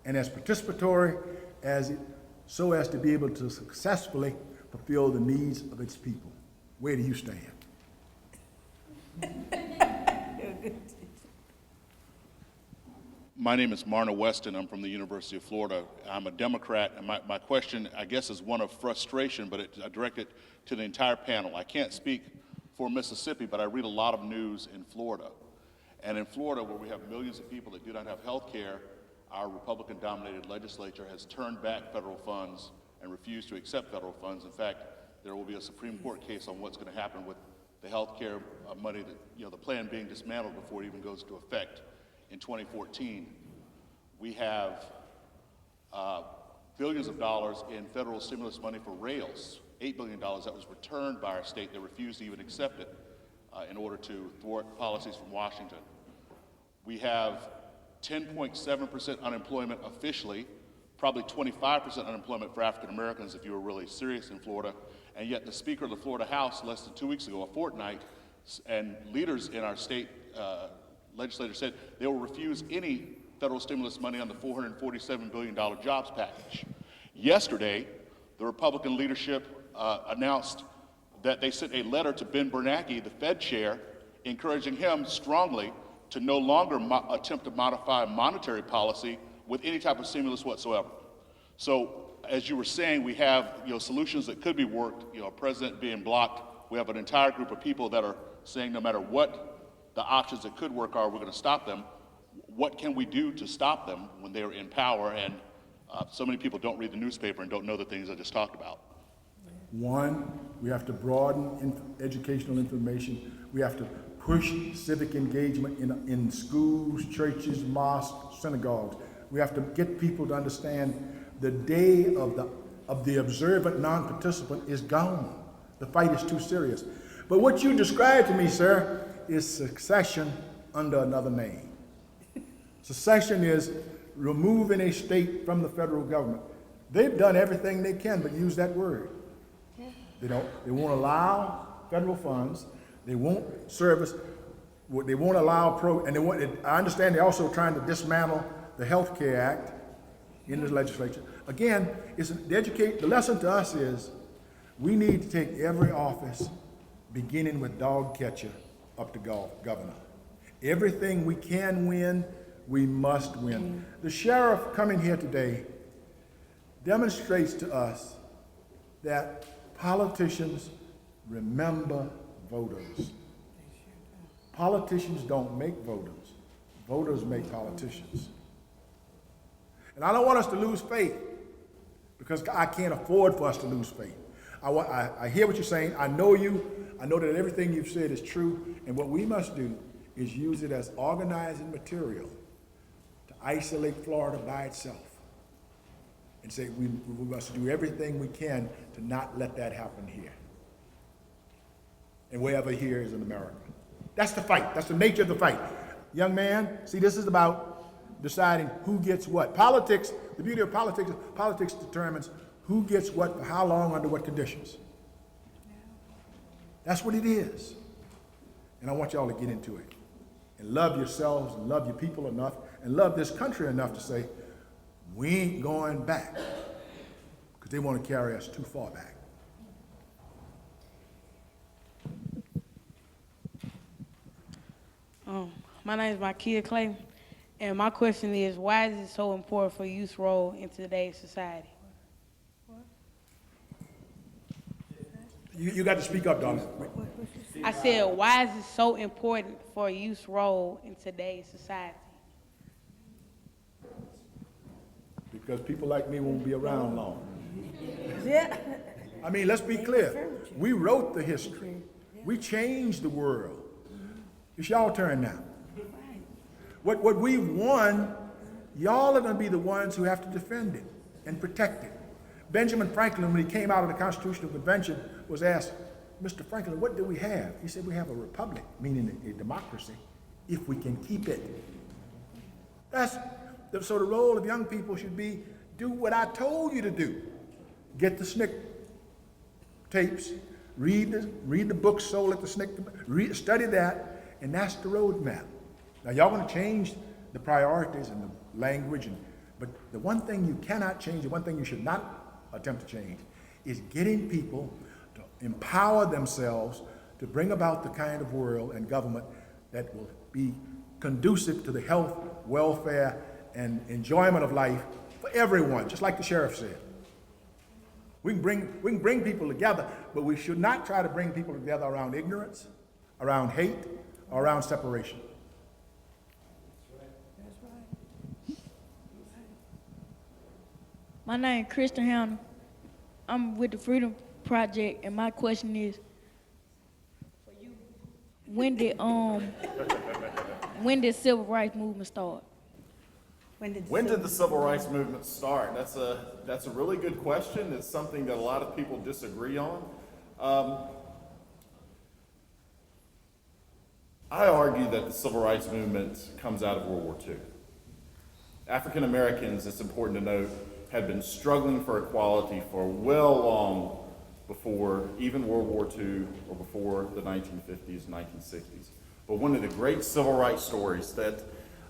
and as participatory so as to be able to successfully fulfill the needs of its people. Where do you stand? My name is Marna Weston. I'm from the University of Florida. I'm a Democrat, and my question, I guess, is one of frustration, but I direct it to the entire panel. I can't speak for Mississippi, but I read a lot of news in Florida. And in Florida, where we have millions of people that do not have health care, our Republican-dominated legislature has turned back federal funds and refused to accept federal funds. In fact, there will be a Supreme Court case on what's going to happen with the health care money that, the plan being dismantled before it even goes into effect in 2014. We have billions of dollars in federal stimulus money for rails, $8 billion that was returned by our state that refused to even accept it in order to thwart policies from Washington. We have 10.7% unemployment officially, probably 25% unemployment for African Americans if you were really serious in Florida, and yet the Speaker of the Florida House less than 2 weeks ago, a fortnight, and leaders in our state legislature said they will refuse any federal stimulus money on the $447 billion jobs package. Yesterday, the Republican leadership announced that they sent a letter to Ben Bernanke, the Fed chair, encouraging him strongly to no longer attempt to modify monetary policy with any type of stimulus whatsoever. So, as you were saying, we have solutions that could be worked, a president being blocked. We have an entire group of people that are saying no matter what the options that could work are, we're going to stop them. What can we do to stop them when they're in power? And so many people don't read the newspaper and don't know the things I just talked about. One, we have to broaden educational information. We have to push civic engagement in schools, churches, mosques, synagogues. We have to get people to understand the day of the observant non-participant is gone. The fight is too serious. But what you described to me, sir, is secession under another name. Secession is removing a state from the federal government. They've done everything they can but use that word. They won't allow federal funds. They won't service. They won't allow I understand they're also trying to dismantle the Health Care Act in the legislature. Again, the lesson to us is we need to take every office, beginning with dog catcher up to governor. Everything we can win, we must win. The sheriff coming here today demonstrates to us that politicians remember voters. Politicians don't make voters. Voters make politicians. And I don't want us to lose faith, because I can't afford for us to lose faith. I hear what you're saying. I know you. I know that everything you've said is true. And what we must do is use it as organizing material to isolate Florida by itself and say we must do everything we can to not let that happen here. And wherever here is in America. That's the fight. That's the nature of the fight. Young man, see, this is about deciding who gets what. Politics, the beauty of politics is politics determines who gets what, for how long, under what conditions. That's what it is. And I want y'all to get into it. And love yourselves, and love your people enough, and love this country enough to say, we ain't going back. Because they want to carry us too far back. My name is Makia Clay, and my question is, why is it so important for youth's role in today's society? You got to speak up, darling. I said, why is it so important for youth's role in today's society? Because people like me won't be around long. Yeah. I mean, let's be clear. We wrote the history. We changed the world. It's y'all turn now. What we've won, y'all are going to be the ones who have to defend it and protect it. Benjamin Franklin, when he came out of the Constitutional Convention, was asked, Mr. Franklin, what do we have? He said, we have a republic, meaning a democracy, if we can keep it. So the role of young people should be, do what I told you to do. Get the SNCC tapes, read the books sold at the SNCC, study that, and that's the roadmap. Now, y'all want to change the priorities and the language, but the one thing you cannot change, the one thing you should not attempt to change, is getting people to empower themselves to bring about the kind of world and government that will be conducive to the health, welfare, and enjoyment of life for everyone, just like the sheriff said. We can bring people together, but we should not try to bring people together around ignorance, around hate, or around separation. My name is Christian Hannah. I'm with the Freedom Project, and my question is, for you, when did civil rights movement start? When did the civil rights movement start? That's a really good question. It's something that a lot of people disagree on. I argue that the civil rights movement comes out of World War II. African Americans, it's important to note, had been struggling for equality for well long before even World War II or before the 1950s, 1960s. But one of the great civil rights stories that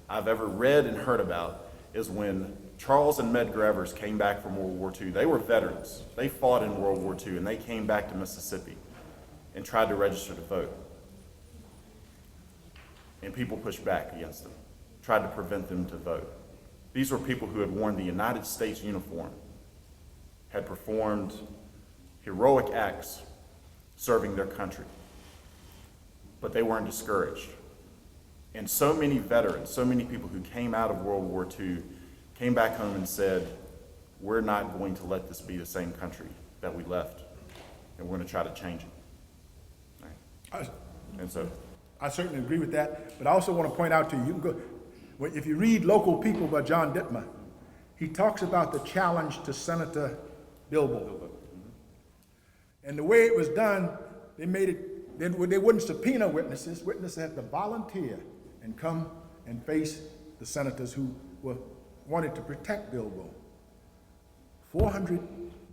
I've ever read and heard about is when Charles and Medgar Evers came back from World War II. They were veterans. They fought in World War II, and they came back to Mississippi and tried to register to vote. And people pushed back against them, tried to prevent them to vote. These were people who had worn the United States uniform, had performed heroic acts serving their country, but they weren't discouraged. And so many veterans, so many people who came out of World War II came back home and said, we're not going to let this be the same country that we left, and we're going to try to change it. Right. And so, I certainly agree with that, but I also want to point out to you, If you read Local People by John Dittmer, he talks about the challenge to Senator Bilbo. And the way it was done, they made it, they wouldn't subpoena witnesses. Witnesses had to volunteer and come and face the senators who wanted to protect Bilbo. 400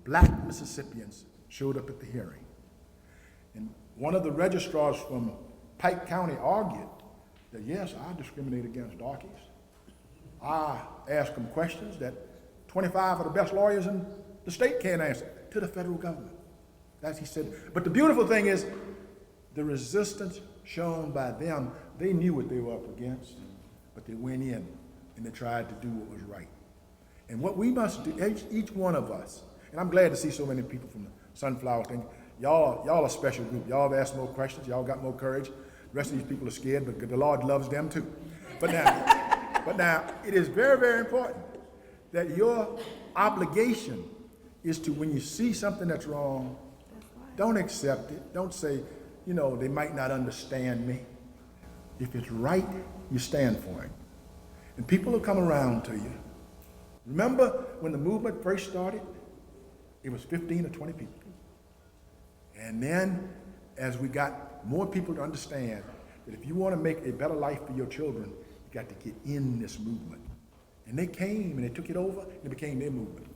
black Mississippians showed up at the hearing. And one of the registrars from Pike County argued that, yes, I discriminate against darkies. I ask them questions that 25 of the best lawyers in the state can't answer to the federal government. That's he said. But the beautiful thing is the resistance shown by them. They knew what they were up against, but they went in and they tried to do what was right. And what we must do, each one of us, and I'm glad to see so many people from the Sunflower thing. Y'all a special group. Y'all have asked more questions. Y'all got more courage. The rest of these people are scared, but the Lord loves them too. But now, it is very, very important that your obligation is to, when you see something that's wrong, don't accept it. Don't say, you know, they might not understand me. If it's right, you stand for it. And people will come around to you. Remember when the movement first started? It was 15 or 20 people. And then, as we got more people to understand that if you want to make a better life for your children, you got to get in this movement. And they came and they took it over and it became their movement.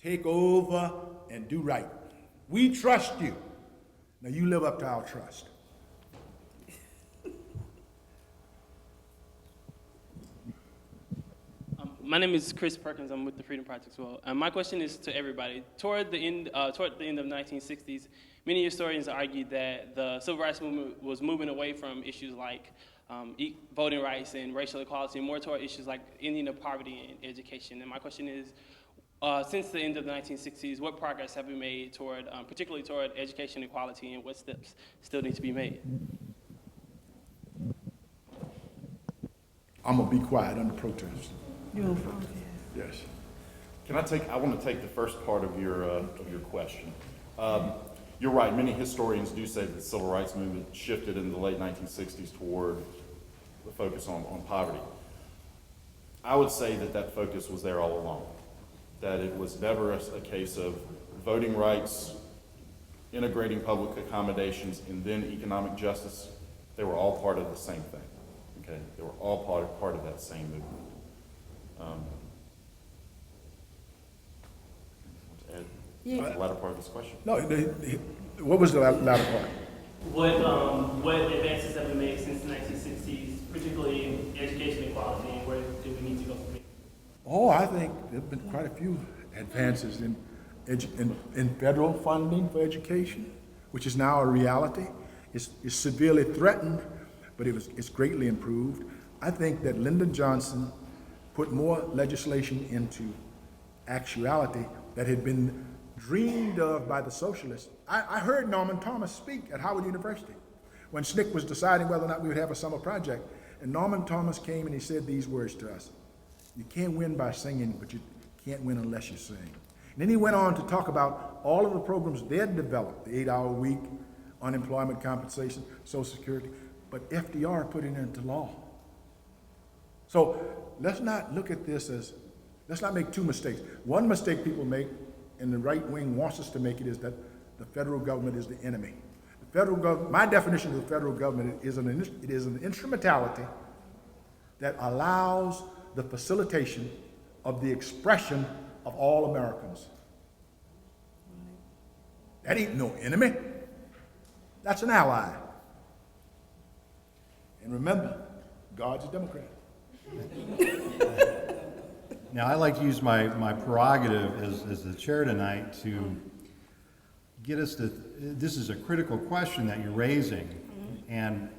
Take over and do right. We trust you. Now you live up to our trust. My name is Chris Perkins. I'm with the Freedom Project as well. My question is to everybody. Toward the end of the 1960s, many historians argued that the civil rights movement was moving away from issues like voting rights and racial equality, and more toward issues like ending of poverty and education. And my question is, since the end of the 1960s, what progress have we made toward, particularly toward education equality, and what steps still need to be made? I'm gonna be quiet under protest. Yes. I want to take the first part of your question. You're right, many historians do say that the civil rights movement shifted in the late 1960s toward the focus on poverty. I would say that focus was there all along, that it was never a case of voting rights, integrating public accommodations, and then economic justice. They were all part of the same thing, okay? They were all part of that same movement. The latter part of this question. No, what was the latter part? What advances have been made since the 1960s, particularly in education equality, and where do we need to go from here? Oh, I think there have been quite a few advances in federal funding for education, which is now a reality. It's severely threatened, but it's greatly improved. I think that Lyndon Johnson put more legislation into actuality that had been dreamed of by the socialists. I heard Norman Thomas speak at Howard University when SNCC was deciding whether or not we would have a summer project. And Norman Thomas came and he said these words to us: you can't win by singing, but you can't win unless you sing. And then he went on to talk about all of the programs they had developed, the 8-hour week, unemployment compensation, Social Security, but FDR put it into law. So let's not look at this as, let's not make two mistakes. One mistake people make, and the right wing wants us to make it, is that the federal government is the enemy. The federal government, my definition of the federal government is it is an instrumentality that allows the facilitation of the expression of all Americans. That ain't no enemy. That's an ally. And remember, God's a Democrat. Now, I like to use my prerogative as the chair tonight to get us to, this is a critical question that you're raising. And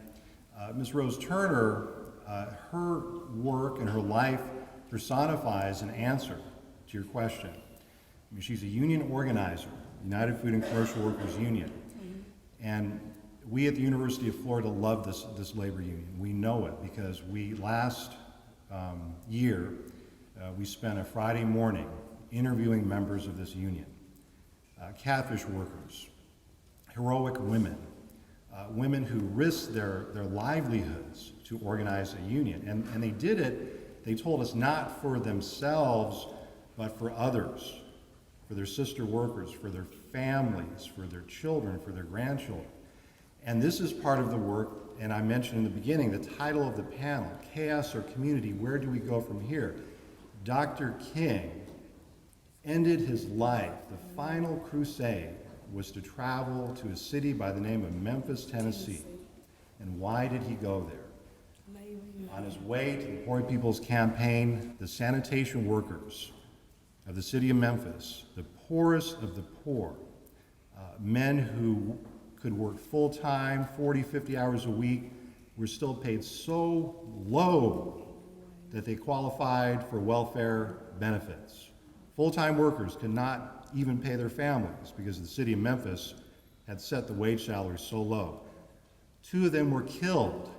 Ms. Rose Turner, her work and her life personifies an answer to your question. I mean, she's a union organizer, United Food and Commercial Workers Union. And we at the University of Florida love this labor union. We know it because we last year, we spent a Friday morning interviewing members of this union, catfish workers, heroic women, women who risked their livelihoods to organize a union. And they did it, they told us, not for themselves, but for others, for their sister workers, for their families, for their children, for their grandchildren. And this is part of the work, and I mentioned in the beginning, the title of the panel, Chaos or Community, Where Do We Go From Here? Dr. King ended his life, the final crusade was to travel to a city by the name of Memphis, Tennessee. And why did he go there? On his way to the Poor People's Campaign, the sanitation workers of the city of Memphis, the poorest of the poor, men who could work full-time, 40, 50 hours a week, were still paid so low that they qualified for welfare benefits. Full-time workers could not even pay their families because the city of Memphis had set the wage salaries so low. 2 of them were killed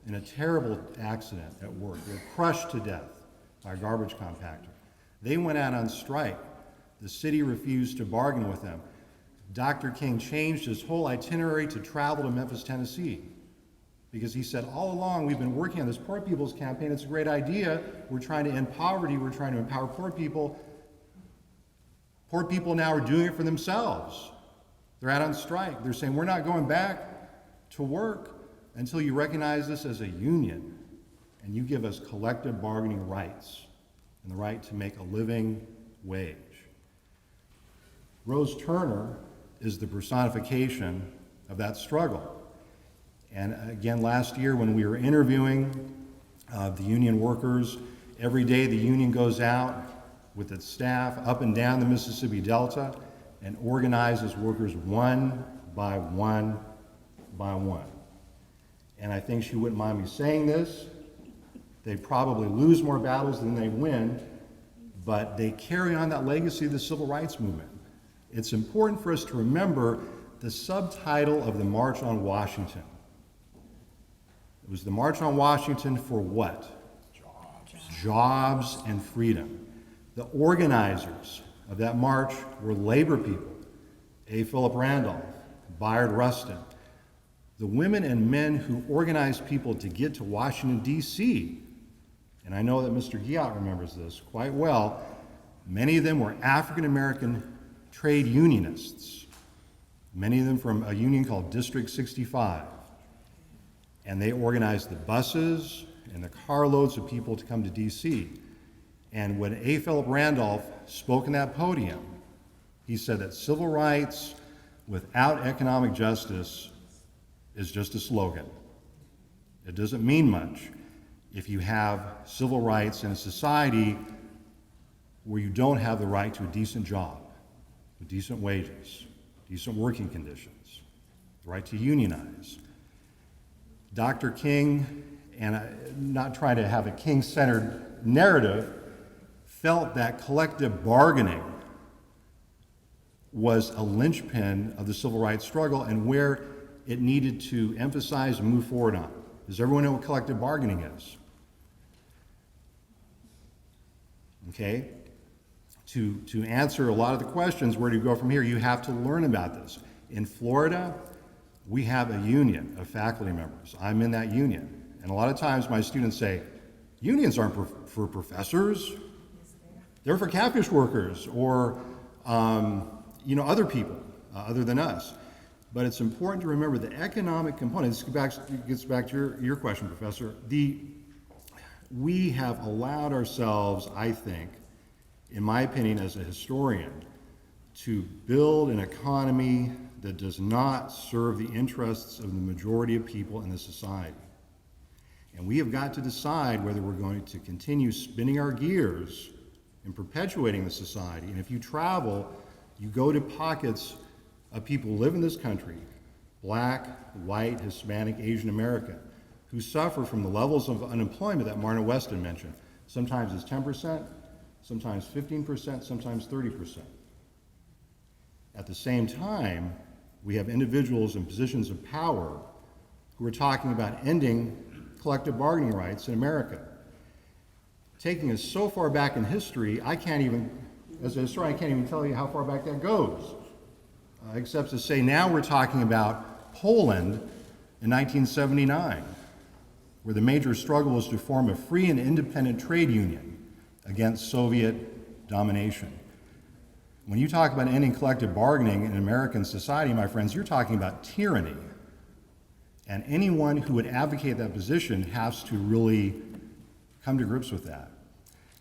in a terrible accident at work. They were crushed to death by a garbage compactor. They went out on strike. The city refused to bargain with them. Dr. King changed his whole itinerary to travel to Memphis, Tennessee, because he said, all along we've been working on this Poor People's Campaign. It's a great idea. We're trying to end poverty. We're trying to empower poor people. Poor people now are doing it for themselves. They're out on strike. They're saying, we're not going back to work until you recognize this as a union and you give us collective bargaining rights and the right to make a living wage. Rose Turner is the personification of that struggle. And again, last year when we were interviewing the union workers, every day the union goes out with its staff up and down the Mississippi Delta and organizes workers one by one by one. And I think she wouldn't mind me saying this. They probably lose more battles than they win, but they carry on that legacy of the civil rights movement. It's important for us to remember the subtitle of the March on Washington. It was the March on Washington for what? Jobs and freedom. The organizers of that march were labor people, A. Philip Randolph, Bayard Rustin. The women and men who organized people to get to Washington, D.C., and I know that Mr. Guyot remembers this quite well, many of them were African-American trade unionists, many of them from a union called District 65. And they organized the buses and the carloads of people to come to D.C. And when A. Philip Randolph spoke in that podium, he said that civil rights without economic justice is just a slogan. It doesn't mean much if you have civil rights in a society where you don't have the right to a decent job, with decent wages, decent working conditions, the right to unionize. Dr. King, and I'm not trying to have a King-centered narrative, felt that collective bargaining was a linchpin of the civil rights struggle and where it needed to emphasize and move forward on. Does everyone know what collective bargaining is? Okay? To answer a lot of the questions, where do you go from here, you have to learn about this. In Florida, we have a union of faculty members. I'm in that union. And a lot of times my students say, unions aren't for professors. They're for catfish workers or other people other than us. But it's important to remember the economic component. This gets back to your question, Professor. We have allowed ourselves, I think, in my opinion as a historian, to build an economy that does not serve the interests of the majority of people in the society. And we have got to decide whether we're going to continue spinning our gears and perpetuating the society. And if you travel, you go to pockets of people who live in this country, black, white, Hispanic, Asian American, who suffer from the levels of unemployment that Marna Weston mentioned. Sometimes it's 10%, sometimes 15%, sometimes 30%. At the same time, we have individuals in positions of power who are talking about ending collective bargaining rights in America. Taking us so far back in history, as a historian, I can't even tell you how far back that goes. Except to say now we're talking about Poland, in 1979, where the major struggle was to form a free and independent trade union against Soviet domination. When you talk about ending collective bargaining in American society, my friends, you're talking about tyranny. And anyone who would advocate that position has to really come to grips with that.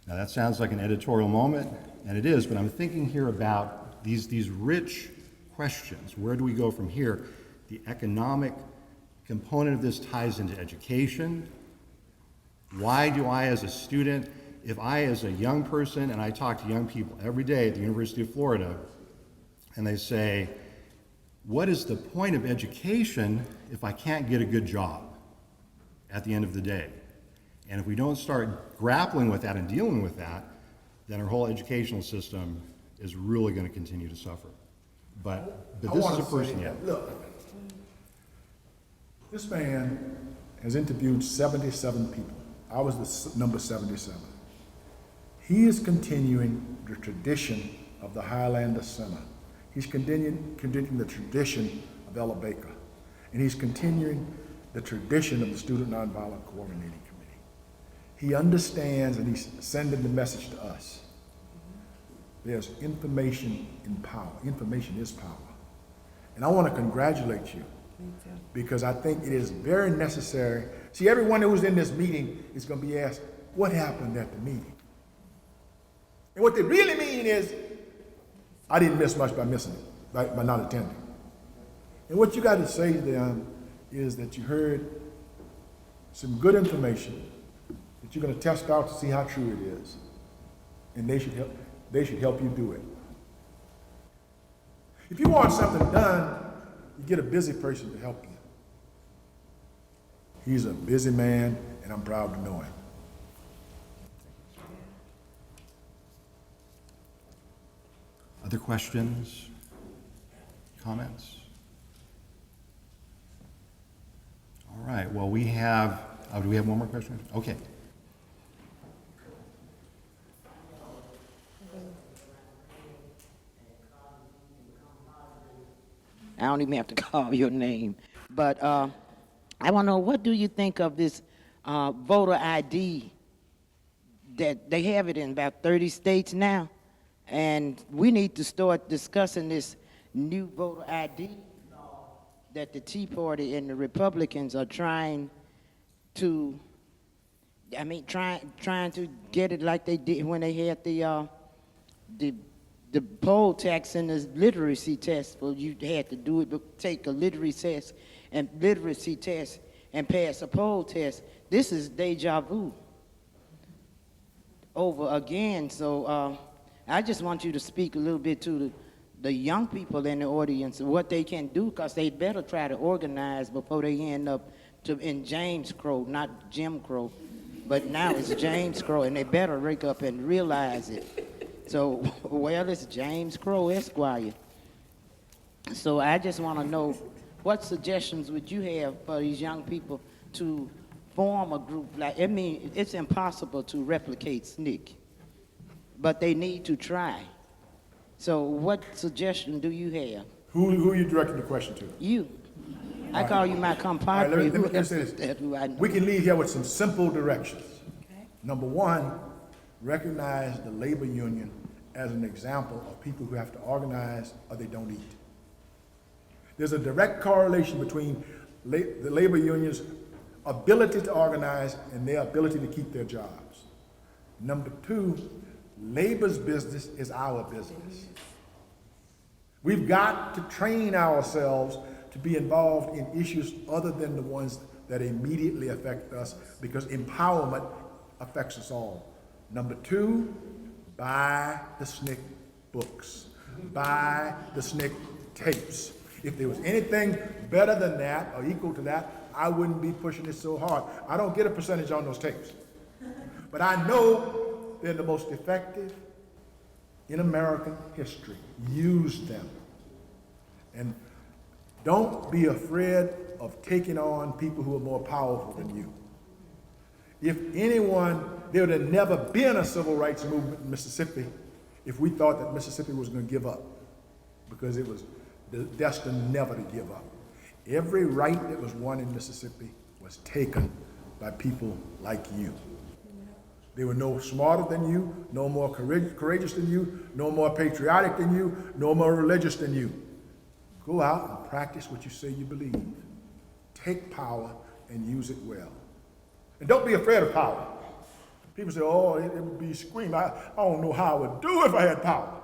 Now that sounds like an editorial moment, and it is, but I'm thinking here about these rich questions. Where do we go from here? The economic component of this ties into education. Why do I, as a student, if I, as a young person, and I talk to young people every day at the University of Florida, and they say, what is the point of education if I can't get a good job at the end of the day? And if we don't start grappling with that and dealing with that, then our whole educational system is really going to continue to suffer. But this is a person, yeah. Look, this man has interviewed 77 people. I was the number 77. He is continuing the tradition of the Highlander Center. He's continuing the tradition of Ella Baker. And he's continuing the tradition of the Student Nonviolent Coordinating Committee. He understands, and he's sending the message to us. There's information in power. Information is power. And I want to congratulate you, because I think it is very necessary. See, everyone who's in this meeting is going to be asked, what happened at the meeting? And what they really mean is, I didn't miss much by missing it, by not attending. And what you got to say to them is that you heard some good information that you're going to test out to see how true it is. And they should help you do it. If you want something done, you get a busy person to help you. He's a busy man, and I'm proud to know him. Other questions, comments? All right, well, we have, do we have one more question? Okay. I don't even have to call your name. But I want to know, what do you think of this voter ID that they have it in about 30 states now? And we need to start discussing this new voter ID law that the Tea Party and the Republicans are trying to, trying to get it like they did when they had the poll tax and the literacy test. Well, you had to do it, but take a literacy test and pass a poll test. This is deja vu over again. So I just want you to speak a little bit to the young people in the audience, what they can do, because they better try to organize before they end up in James Crow, not Jim Crow, but now it's James Crow, and they better wake up and realize it. So, well, it's James Crow, Esquire. So I just want to know, what suggestions would you have for these young people to form a group? Like, I mean, it's impossible to replicate SNCC, but they need to try. So what suggestion do you have? Who are you directing the question to? You. I call you my compadre. Let me say this. We can leave here with some simple directions. Okay. Number one, recognize the labor union as an example of people who have to organize or they don't eat. There's a direct correlation between the labor union's ability to organize and their ability to keep their jobs. Number two, labor's business is our business. We've got to train ourselves to be involved in issues other than the ones that immediately affect us, because empowerment affects us all. Number two, buy the SNCC books. Buy the SNCC tapes. If there was anything better than that or equal to that, I wouldn't be pushing it so hard. I don't get a percentage on those tapes. But I know they're the most effective in American history. Use them. And don't be afraid of taking on people who are more powerful than you. If anyone, there would have never been a civil rights movement in Mississippi if we thought that Mississippi was going to give up, because it was destined never to give up. Every right that was won in Mississippi was taken by people like you. They were no smarter than you, no more courageous than you, no more patriotic than you, no more religious than you. Go out and practice what you say you believe. Take power and use it well. And don't be afraid of power. People say, oh, it would be screaming. I don't know how I would do if I had power.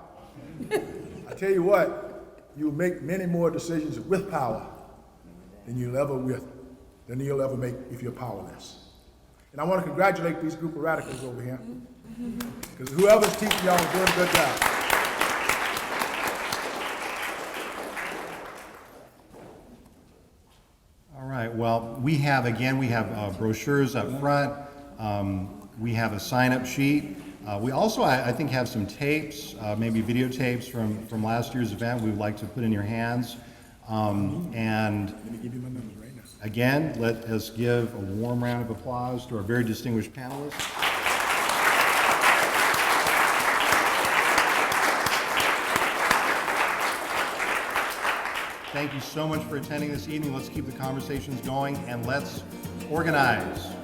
I tell you what, you'll make many more decisions with power than you'll ever make if you're powerless. And I want to congratulate these group of radicals over here, because whoever's teaching y'all is doing a good job. All right, well, we have brochures up front. We have a sign-up sheet. We also, I think, have some tapes, maybe videotapes from last year's event we would like to put in your hands. And Let me give you my numbers right now. again, let us give a warm round of applause to our very distinguished panelists. Thank you so much for attending this evening. Let's keep the conversations going and let's organize.